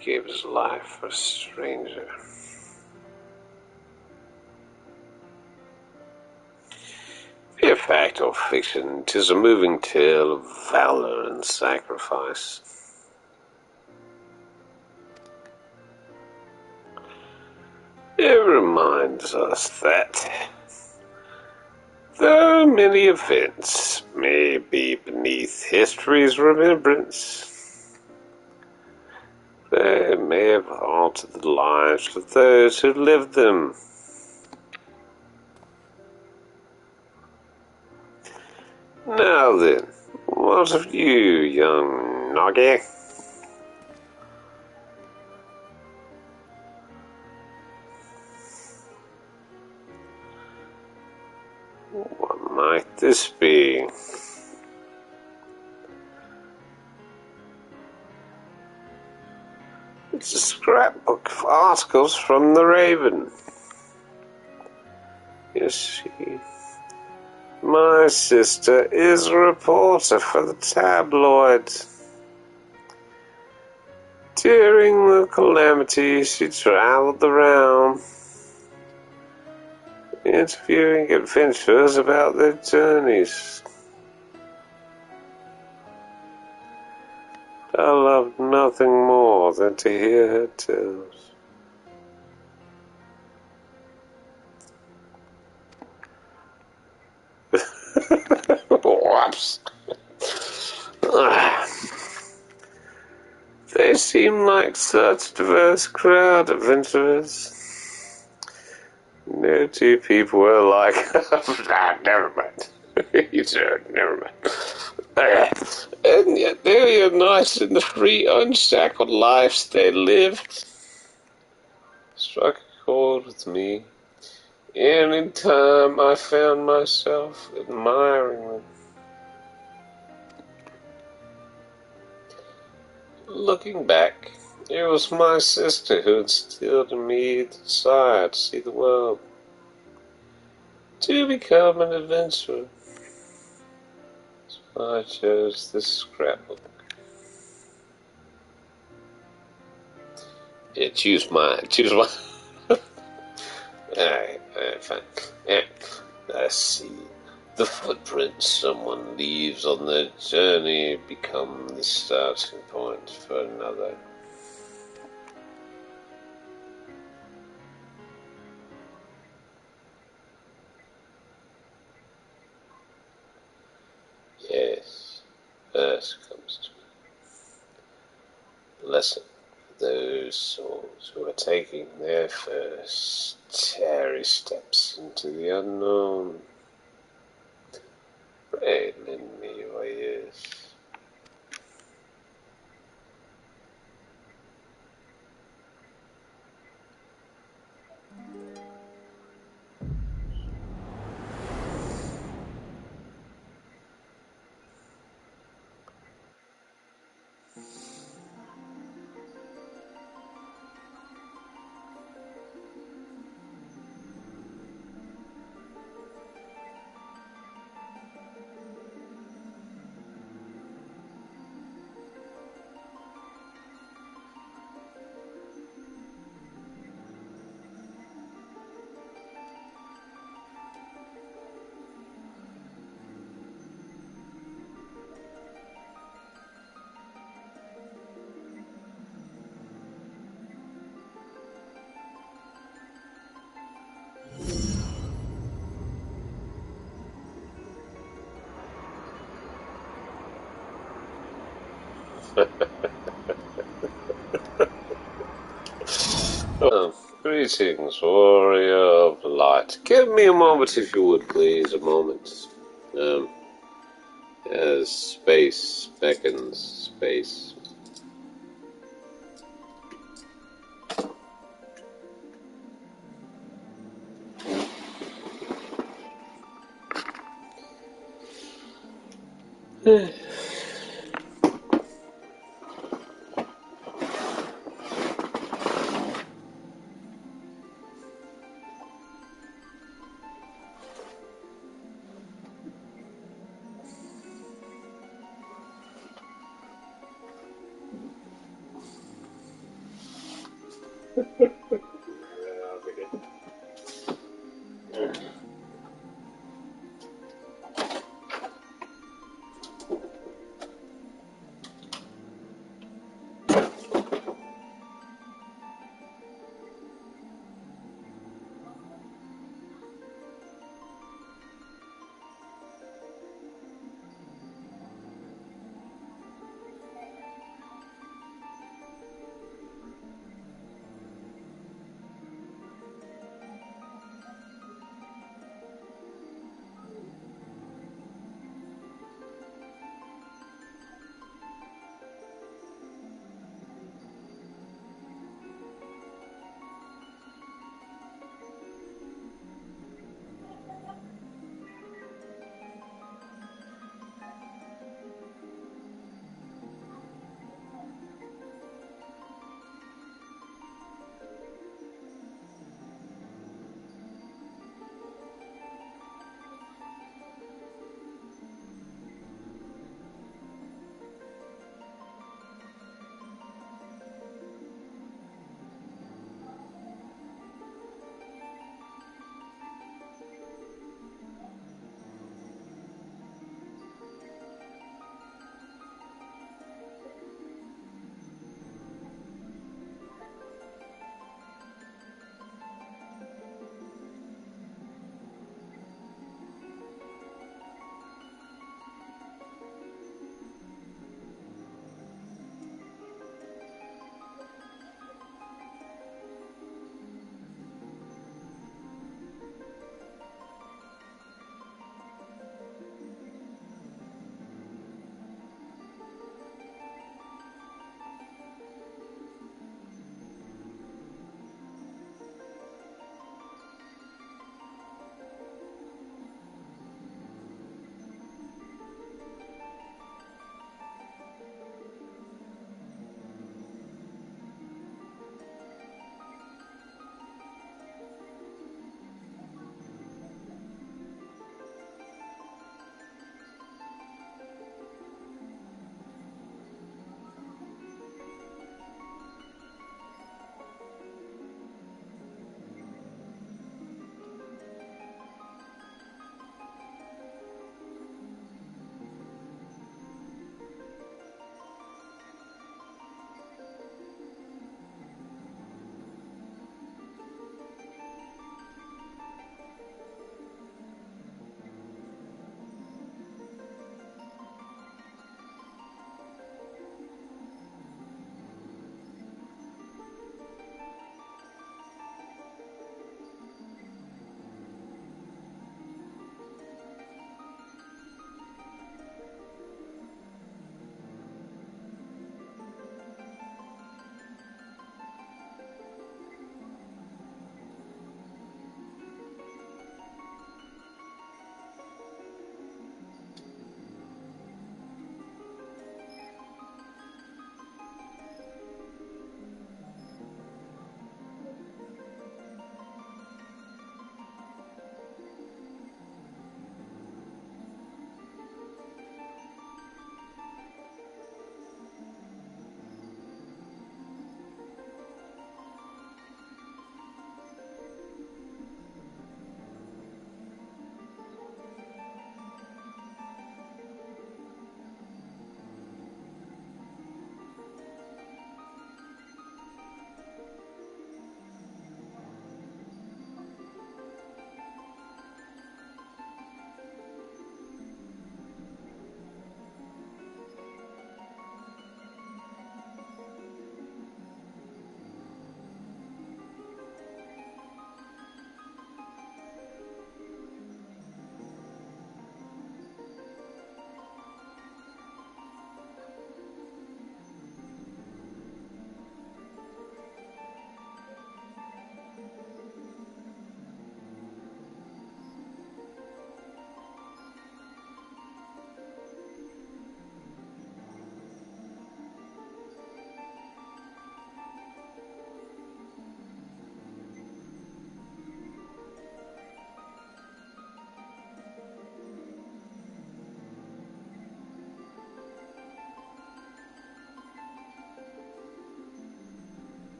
gave his life for a stranger. Be it fact or fiction, 'tis a moving tale of valor and sacrifice. It reminds us that, though many events may be beneath history's remembrance, they may have altered the lives of those who lived them. Now then, what of you, young Noggy? What might this be? It's a scrapbook of articles from the Raven. You see, my sister is a reporter for the tabloids. During the calamity, she travelled around, interviewing adventurers about their journeys. I loved nothing more than to hear her tales. Whoops. They seem like such a diverse crowd, adventurers. No two people were like, never mind. Never mind. And yet they were nice in the free, unshackled lives they lived. Struck a chord with me, and in time I found myself admiring them. Looking back, it was my sister who instilled in me the desire to see the world, to become an adventurer. So I chose this scrapbook. Yeah, choose mine. Alright, fine. Yeah, let's see. The footprints someone leaves on their journey become the starting point for another. Yes, first comes to me. Lesson for those souls who are taking their first tarry steps into the unknown. Pray, lend me your ears. Greetings, warrior of light. Give me a moment, if you would, please. A moment. As space beckons space.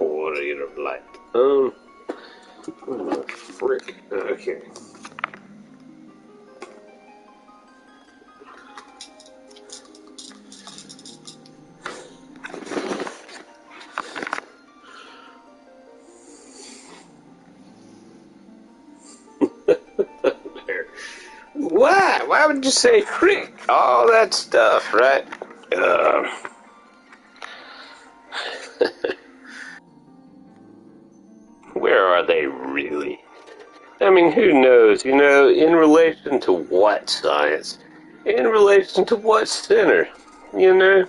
Warrior of light. What the frick? Okay. There. Why? Why would you say crick? All that stuff, right? Where are they really? I mean, who knows? You know, in relation to what science? In relation to what center? You know?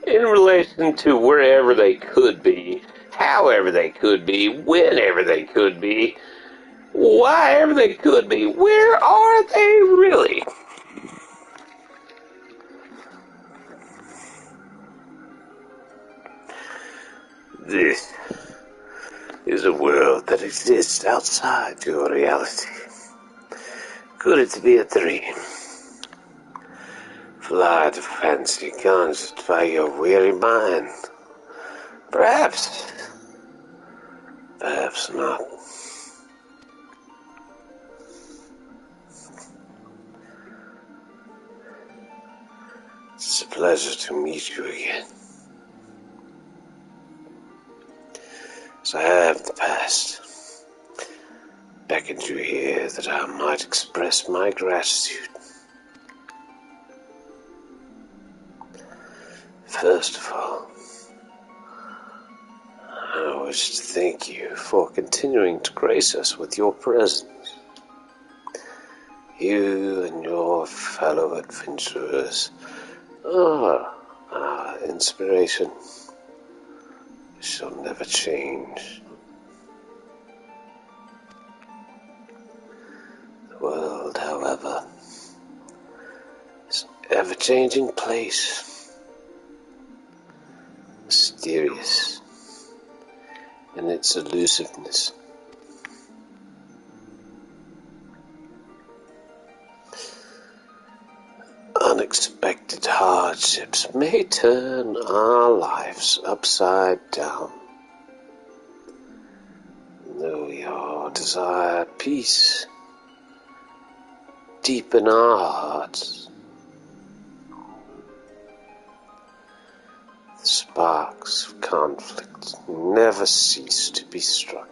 In relation to wherever they could be, however they could be, whenever they could be, whyever they could be, where are they really? This is a world that exists outside your reality. Could it be a dream? Fly to fancy conjured by your weary mind? Perhaps. Perhaps not. It's a pleasure to meet you again. As I have in the past, beckoned you here that I might express my gratitude. First of all, I wish to thank you for continuing to grace us with your presence. You and your fellow adventurers are our inspiration. It shall never change. The world, however, is an ever-changing place, mysterious in its elusiveness. Unexpected hardships may turn our lives upside down. Though we all desire peace deep in our hearts, the sparks of conflict never cease to be struck.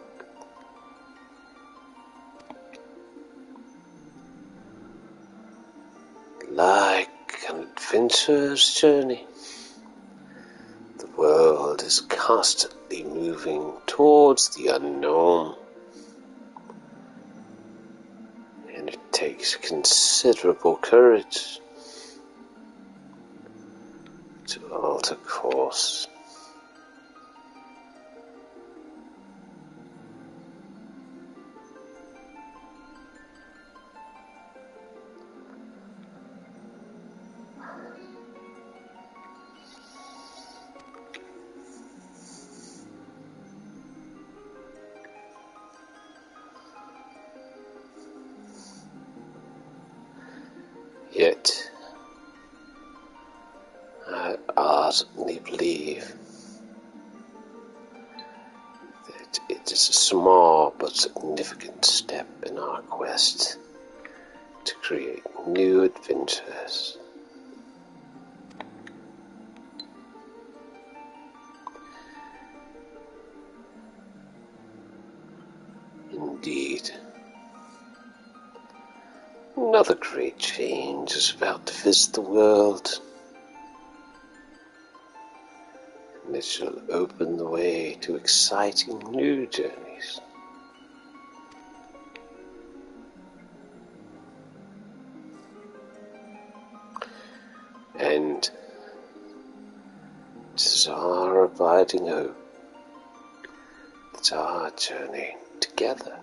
Like an adventurer's journey, the world is constantly moving towards the unknown, and it takes considerable courage to alter course. Yet, I ardently believe that it is a small but significant step in our quest to create new adventures. Indeed, another great change is about to visit the world, and it shall open the way to exciting new journeys. And it is our abiding hope that our journey together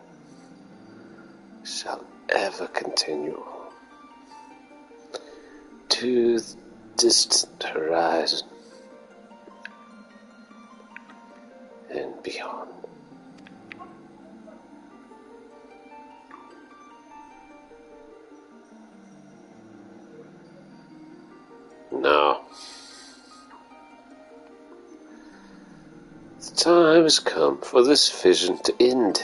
shall ever continue to the distant horizon and beyond. Now, the The time has come for this vision to end.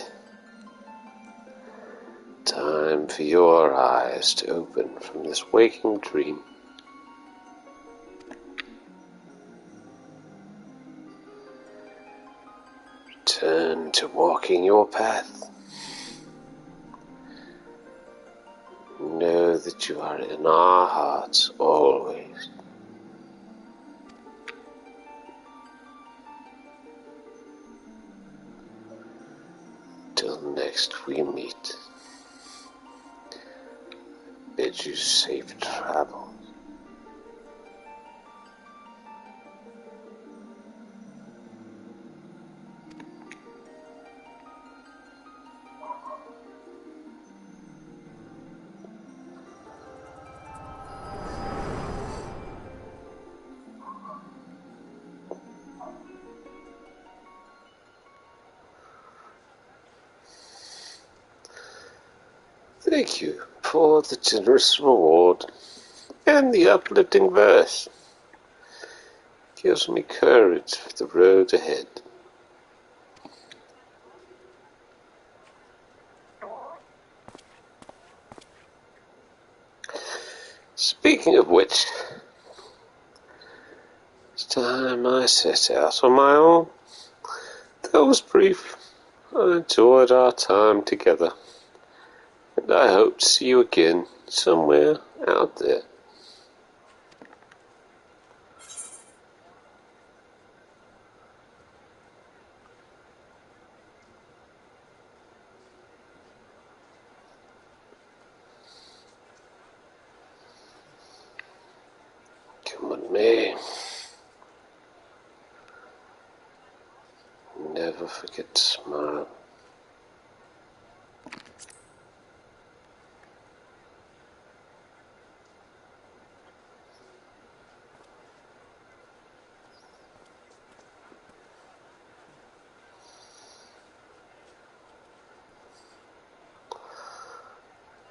Time for your eyes to open from this waking dream. Return to walking your path. Know that you are in our hearts always. Till next we meet, bid you safe travel. Thank you for the generous reward and the uplifting verse. Gives me courage for the road ahead. Speaking of which, it's time I set out on my own. That was brief. I enjoyed our time together, and I hope to see you again somewhere out there. Come with me. Never forget to smile.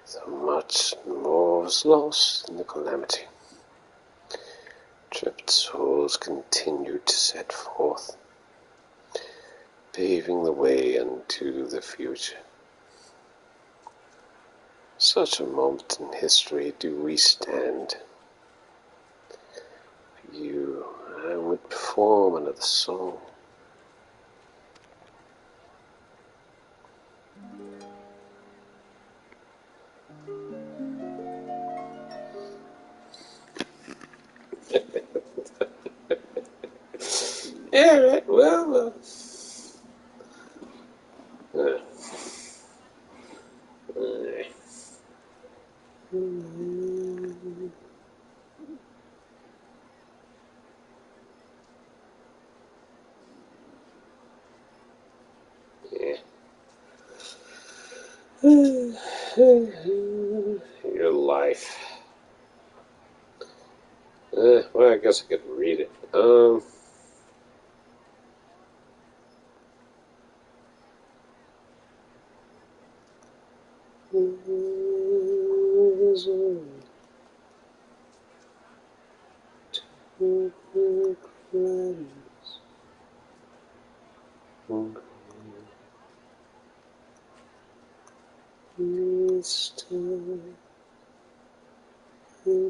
So much more was lost in the calamity. Trapped souls continued to set forth, paving the way into the future. Such a moment in history do we stand. For you, I would perform another song. Yeah, right, well, your life. Well, I guess I could read it.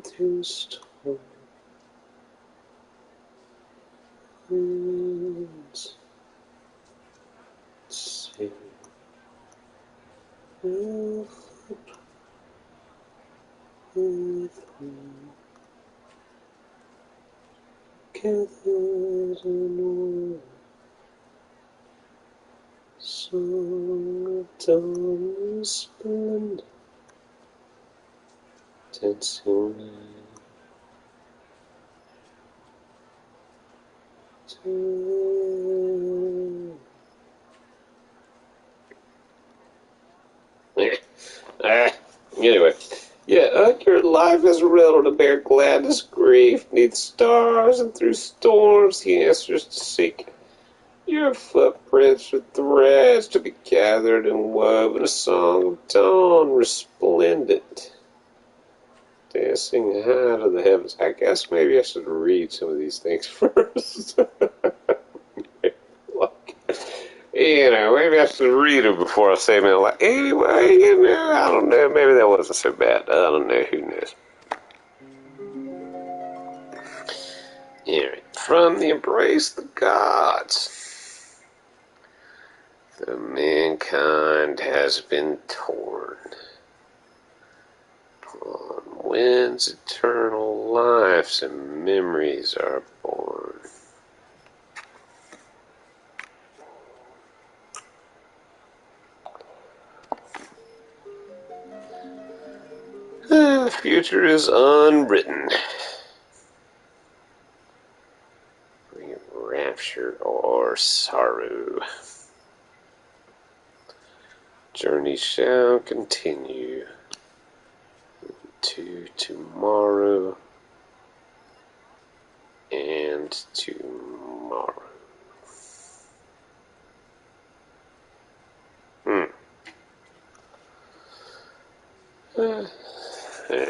Through storms, sing with me, gathered in one song of dawn splendor, dancing Anyway, yeah, your life is riddled to bear gladness, grief, neath stars and through storms he answers to seek. Your footprints are threads to be gathered and woven a song of dawn resplendent, dancing high to the heavens. I guess maybe I should read some of these things first. You know, maybe I should read it before I say it. Like, anyway, you know, I don't know. Maybe that wasn't so bad. I don't know. Who knows? Anyway, from the embrace of the gods, the mankind has been torn. On whence eternal lives and memories are born. The future is unwritten. Rapture or sorrow. Journey shall continue to tomorrow and tomorrow. Yeah.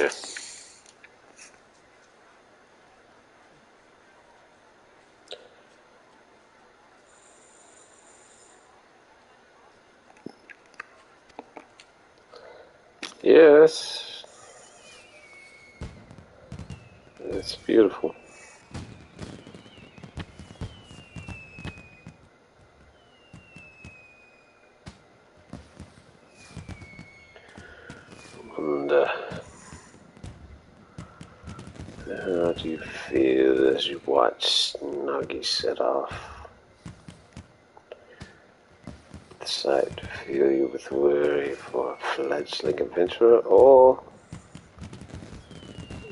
Yes, it's beautiful. And how do you feel as you watch Nagi set off? The sight fill you with worry for a fledgling adventurer, or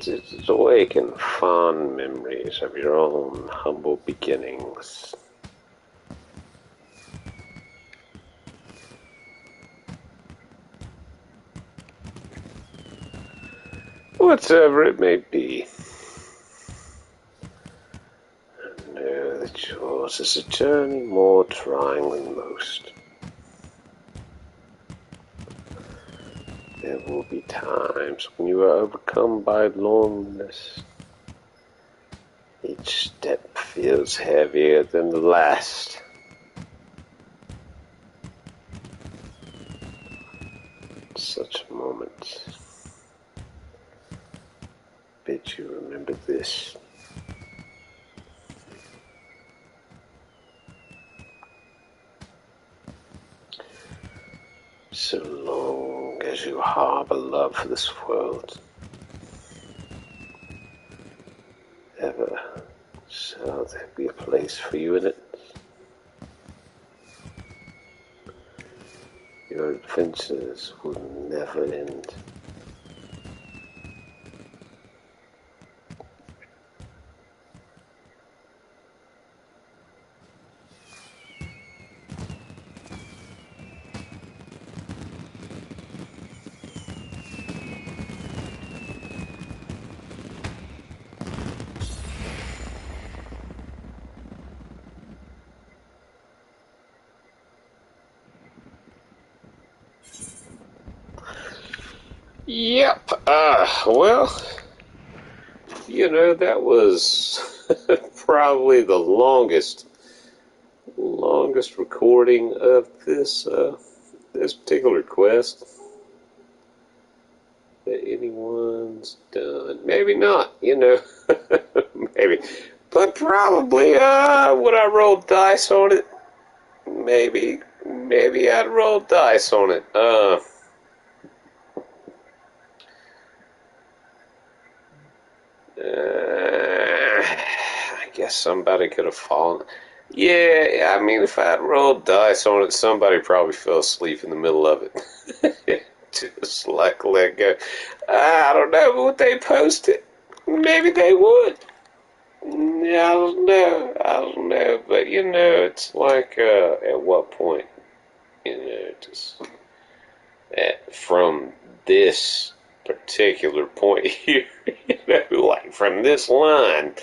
does it awaken fond memories of your own humble beginnings? Whatever it may be, know that yours is a journey more trying than most. There will be times when you are overcome by loneliness. Each step feels heavier than the last. Such moments bid you remember this. So long as you harbor love for this world, ever shall there be a place for you in it. Your adventures will never end. Yep. Well, you know, that was probably the longest recording of this particular quest that anyone's done. Maybe not, you know. Maybe. But probably, would I roll dice on it? Maybe I'd roll dice on it. I guess somebody could have fallen. Yeah, I mean, if I'd rolled dice on it, somebody probably fell asleep in the middle of it. Just like let go. I don't know, would they post it? Maybe they would. I don't know. But, you know, it's like, at what point, you know, just from this particular point here, you know, like from this line,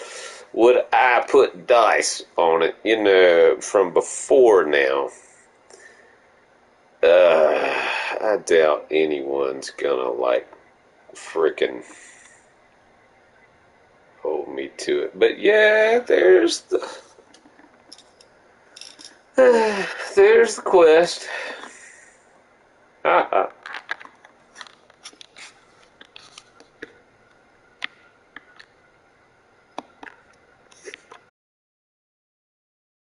would I put dice on it, you know, from before now? I doubt anyone's gonna, like, frickin' hold me to it. But yeah, there's There's the quest. Haha.